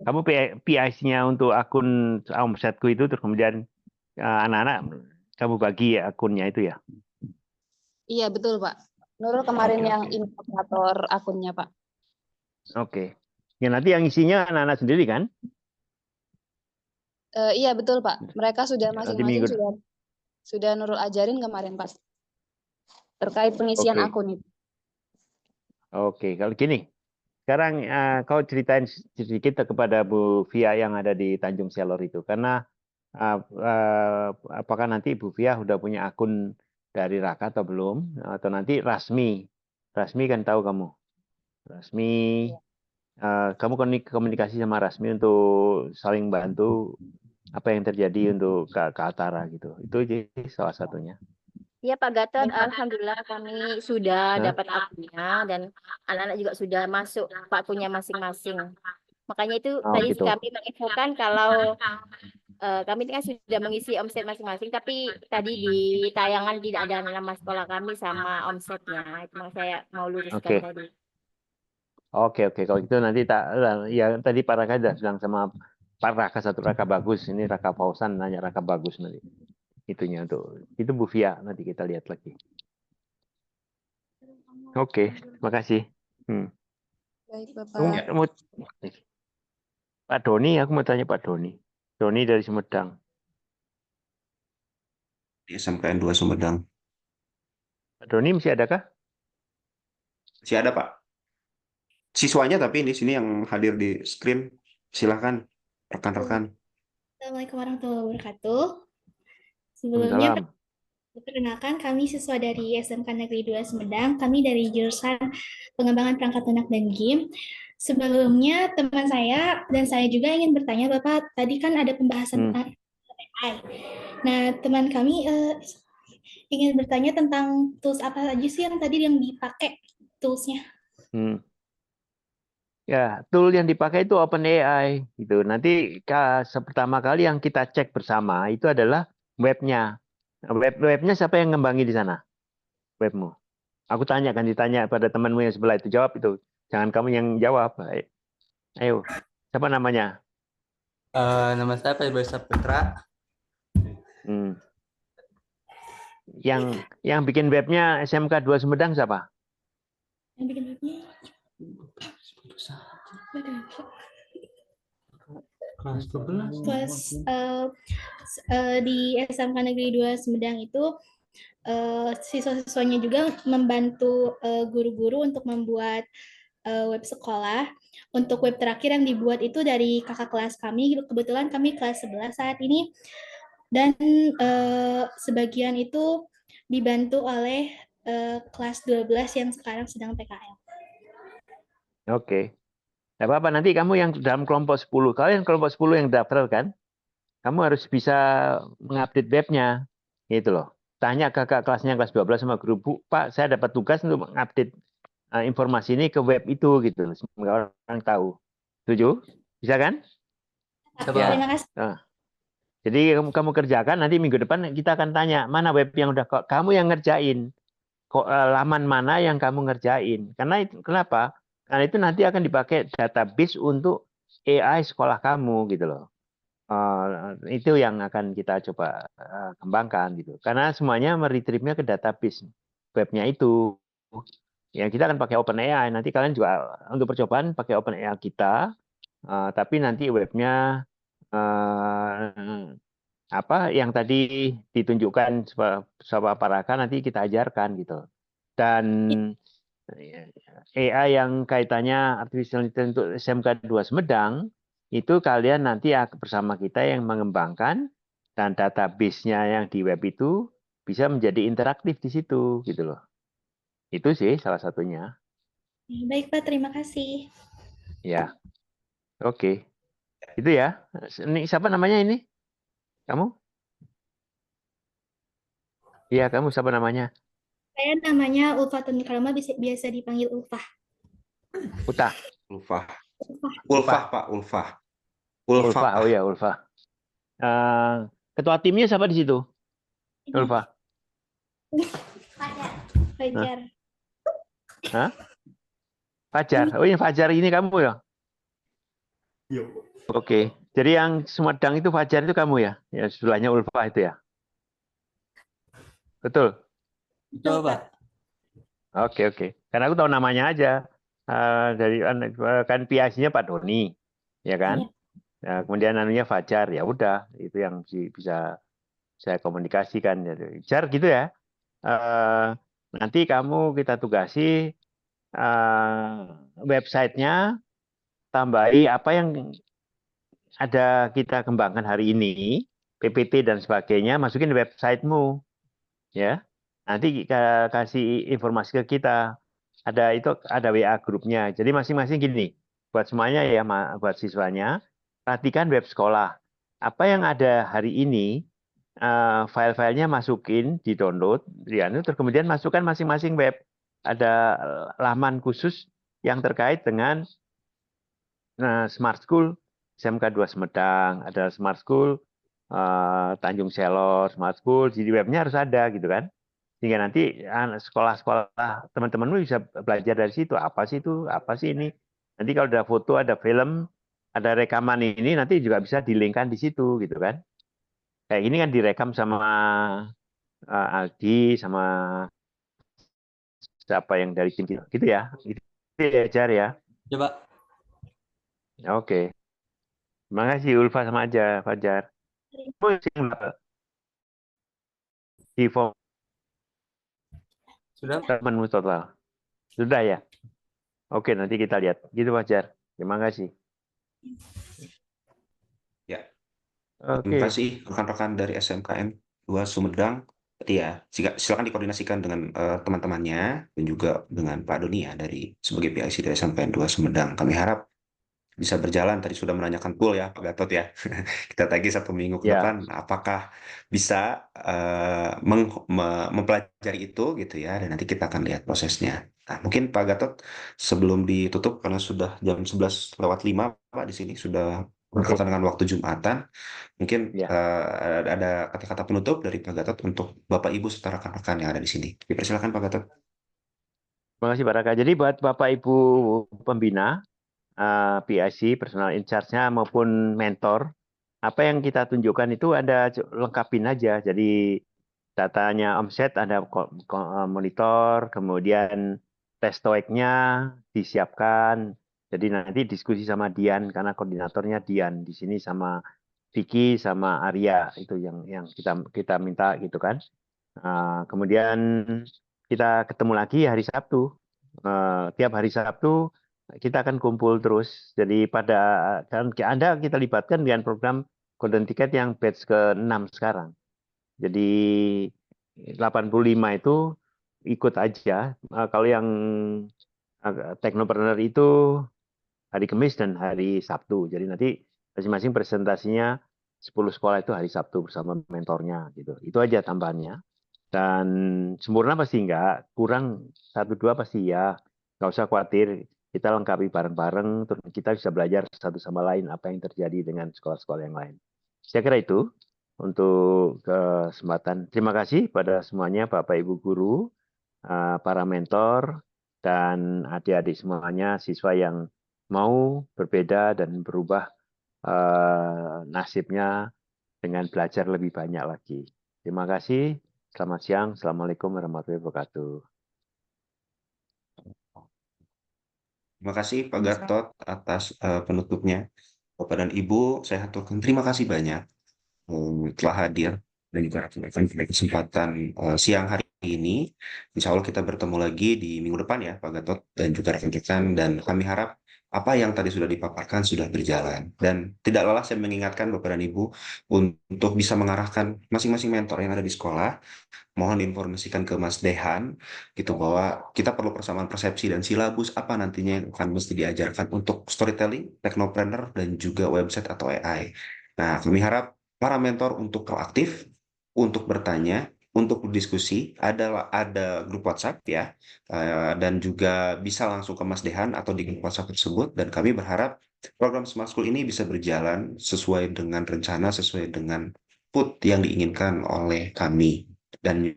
kamu PIC-nya untuk akun omsetku itu, terus kemudian anak-anak kamu bagi akunnya itu ya? Iya, betul, Pak. Nurul kemarin Oke, yang oke. indikator akunnya, Pak. Oke. Ya nanti yang isinya anak-anak sendiri kan? Iya, betul, Pak. Mereka sudah Nanti masing-masing minggu. sudah Nurul ajarin kemarin, Pak. Terkait pengisian Oke. akun itu. Oke, kalau gini. Sekarang kau ceritain sedikit kepada Bu Via yang ada di Tanjung Selor itu. Karena apakah nanti Bu Via sudah punya akun dari Raka atau belum? Atau nanti Rasmi. Rasmi kan tahu kamu. Rasmi, kamu komunikasi sama Rasmi untuk saling bantu apa yang terjadi untuk ke Atara gitu. Itu jadi salah satunya. Iya Pak Gatot, alhamdulillah kami sudah dapat akunnya dan anak-anak juga sudah masuk akunnya masing-masing. Makanya itu Oh tadi gitu. kami menginfokan kalau kami kan sudah mengisi omset masing-masing, tapi tadi di tayangan tidak ada nama sekolah kami sama omsetnya. Itu yang saya mau luruskan Oke. tadi. Oke, kalau gitu nanti ya tadi Pak Raka sudah bilang sama Pak Raka, satu Raka bagus, ini Raka Fausan nanya Raka bagus nanti. Itunya untuk itu Bu Via, nanti kita lihat lagi. Oke, terima kasih. Baik, Bapak. Pak Doni, aku mau tanya Pak Doni. Doni dari Sumedang. Di SMKN 2 Sumedang. Pak Doni masih adakah? Masih ada, Pak. Siswanya tapi di sini yang hadir di screen. Silahkan, rekan-rekan. Assalamualaikum warahmatullahi wabarakatuh. Sebelumnya, perkenalkan kami siswa dari SMK Negeri 2 Sumedang. Kami dari jurusan Pengembangan Perangkat Lunak dan Game. Sebelumnya, teman saya dan saya juga ingin bertanya, Bapak, tadi kan ada pembahasan tentang AI. Nah, teman kami ingin bertanya tentang tools apa saja sih yang tadi yang dipakai toolsnya? Ya, tool yang dipakai itu OpenAI gitu. Nanti pertama kali yang kita cek bersama itu adalah webnya. Webnya siapa yang ngembangi di sana? Webmu. Aku ditanya pada temanmu yang sebelah itu, jawab itu. Jangan kamu yang jawab. Ayo, siapa namanya? Nama saya Pak Saputra. Yang bikin webnya SMK 2 Sumedang siapa? Yang bikin webnya? Di SMK Negeri 2 Sumedang itu siswa-siswanya juga membantu guru-guru untuk membuat web sekolah. Untuk web terakhir yang dibuat itu dari kakak kelas kami, kebetulan kami kelas 11 saat ini, dan sebagian itu dibantu oleh kelas 12 yang sekarang sedang PKL. Oke. Tidak apa-apa, nanti kamu yang dalam kelompok 10, kalian kelompok 10 yang daftar kan, kamu harus bisa mengupdate webnya. Gitu loh. Tanya kakak kelasnya kelas 12 sama guru, Bu, Pak, saya dapat tugas untuk mengupdate informasi ini ke web itu gitu. Semoga orang tahu. Setuju? Bisa kan? Ya. Terima kasih. Jadi kamu kerjakan, nanti minggu depan kita akan tanya mana web yang udah kamu yang ngerjain. Laman mana yang kamu ngerjain. Karena itu kenapa? Karena itu nanti akan dipakai database untuk AI sekolah kamu gitu loh. Itu yang akan kita coba kembangkan gitu. Karena semuanya meretrieve-nya ke database webnya itu. Ya kita akan pakai OpenAI. Nanti kalian juga untuk percobaan pakai OpenAI kita. Tapi nanti webnya apa yang tadi ditunjukkan sama Pak Raka nanti kita ajarkan gitu. Dan AI yang kaitannya artificial intelligence untuk SMK 2 Sumedang itu kalian nanti bersama kita yang mengembangkan dan database-nya yang di web itu bisa menjadi interaktif di situ gitu loh. Itu sih salah satunya. Baik Pak, terima kasih. Ya. Oke. Itu ya. Ini siapa namanya ini? Kamu? Iya, kamu siapa namanya? Saya namanya Ulfatun Karma, biasa dipanggil Ulfah. Ulfah, Pak. Ulfah. Ulfah. Oh ya, Ulfah. Ketua timnya siapa di situ? Ulfa. Fajar. Hah? Fajar. Oh, ini Fajar ini kamu ya? Oke. Jadi yang Sumedang itu Fajar itu kamu ya? Ya, sebelahnya Ulfa itu ya? Betul? Betul, Pak. Oke. Karena aku tahu namanya aja. Dari kan PIC-nya Pak Doni, ya kan? Nah, kemudian anunya Fajar, ya udah itu yang bisa saya komunikasikan. Jar gitu ya. Nanti kamu kita tugasi websitenya, tambahi apa yang ada kita kembangkan hari ini, PPT dan sebagainya, masukin di websitemu, ya. Nanti kasih informasi ke kita. Ada WA grupnya. Jadi masing-masing gini, buat semuanya ya, buat siswanya, perhatikan web sekolah. Apa yang ada hari ini, file-filenya masukin, di-download, terus kemudian masukkan masing-masing web. Ada laman khusus yang terkait dengan Smart School SMK 2 Sumedang, ada Smart School Tanjung Selor, Smart School, di webnya harus ada gitu kan. Sehingga nanti sekolah-sekolah teman-temanmu bisa belajar dari situ. Apa sih itu? Apa sih ini? Nanti kalau ada foto, ada film, ada rekaman ini, nanti juga bisa di-link-kan di situ gitu kan. Kayak ini kan direkam sama Aldi, sama siapa yang dari tim kita. Gitu ya. Itu diajar ya. Coba. Oke. Terima kasih Ulfa sama aja, Fajar. Di form Sudah? menu total. Sudah ya? Oke, nanti kita lihat. Gitu Fajar. Terima kasih. Ya. Oke. Terima kasih rekan-rekan dari SMKN 2 Sumedang. Ya, silakan dikoordinasikan dengan teman-temannya dan juga dengan Pak Doni ya sebagai PIC dari SMKN 2 Sumedang. Kami harap bisa berjalan. Tadi sudah menanyakan pool ya Pak Gatot ya. Kita tagih 1 minggu ke depan apakah bisa mempelajari itu gitu ya, dan nanti kita akan lihat prosesnya. Nah, mungkin Pak Gatot sebelum ditutup karena sudah jam 11:05 Pak di sini sudah berkaitan dengan waktu Jumatan. Mungkin ada kata-kata penutup dari Pak Gatot untuk Bapak Ibu serta rekan-rekan yang ada di sini. Dipersilakan Pak Gatot. Terima kasih Pak Raka. Jadi buat Bapak Ibu pembina, PIC, personal in charge-nya maupun mentor, apa yang kita tunjukkan itu ada lengkapin aja. Jadi datanya omset ada monitor, kemudian tes TOEIC-nya disiapkan. Jadi nanti diskusi sama Dian karena koordinatornya Dian di sini sama Vicky sama Arya itu yang kita minta gitu kan. Kemudian kita ketemu lagi hari Sabtu. Tiap hari Sabtu kita akan kumpul terus. Jadi Anda kita libatkan dengan program Golden Ticket yang batch ke-6 sekarang. Jadi 85 itu ikut aja. Kalau yang Teknopreneur itu hari Kamis dan hari Sabtu. Jadi nanti masing-masing presentasinya 10 sekolah itu hari Sabtu bersama mentornya gitu. Itu aja tambahannya. Dan sempurna pasti enggak, kurang 1-2 pasti ya. Nggak usah khawatir, kita lengkapi bareng-bareng, terus kita bisa belajar satu sama lain apa yang terjadi dengan sekolah-sekolah yang lain. Saya kira itu untuk kesempatan. Terima kasih pada semuanya, Bapak Ibu guru, para mentor, dan adik-adik semuanya, siswa yang mau berbeda dan berubah nasibnya dengan belajar lebih banyak lagi. Terima kasih. Selamat siang. Assalamualaikum warahmatullahi wabarakatuh. Terima kasih Pak Gatot atas penutupnya. Bapak dan Ibu, saya aturkan terima kasih banyak telah hadir dan juga pada kesempatan siang hari ini. Insya Allah kita bertemu lagi di minggu depan ya Pak Gatot dan juga rekan-rekan, dan kami harap apa yang tadi sudah dipaparkan sudah berjalan. Dan tidak lelah saya mengingatkan Bapak dan Ibu untuk bisa mengarahkan masing-masing mentor yang ada di sekolah. Mohon diinformasikan ke Mas Dehan gitu bahwa kita perlu persamaan persepsi dan silabus apa nantinya yang akan mesti diajarkan untuk storytelling, technopreneur, dan juga website atau AI. Nah, kami harap para mentor untuk proaktif, untuk bertanya, untuk berdiskusi, ada grup WhatsApp ya, dan juga bisa langsung ke Mas Dehan atau di grup WhatsApp tersebut, dan kami berharap program Smart School ini bisa berjalan sesuai dengan rencana, sesuai dengan output yang diinginkan oleh kami. Dan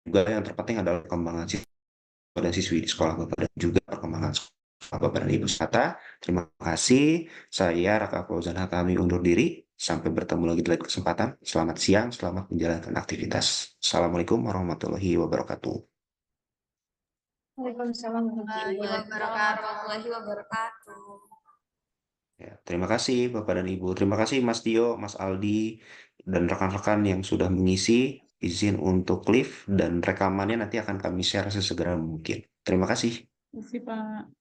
juga yang terpenting adalah perkembangan siswa dan siswi di sekolah Bapak dan juga perkembangan sekolah Bapak dan Ibu serta. Terima kasih. Saya Raka Fauzan Hakami undur diri. Sampai bertemu lagi di lain kesempatan. Selamat siang, selamat menjalankan aktivitas. Assalamualaikum warahmatullahi wabarakatuh. Waalaikumsalam warahmatullahi wabarakatuh. Ya, terima kasih Bapak dan Ibu. Terima kasih Mas Tio, Mas Aldi, dan rekan-rekan yang sudah mengisi. Izin untuk live dan rekamannya nanti akan kami share sesegera mungkin. Terima kasih. Terima kasih, Pak.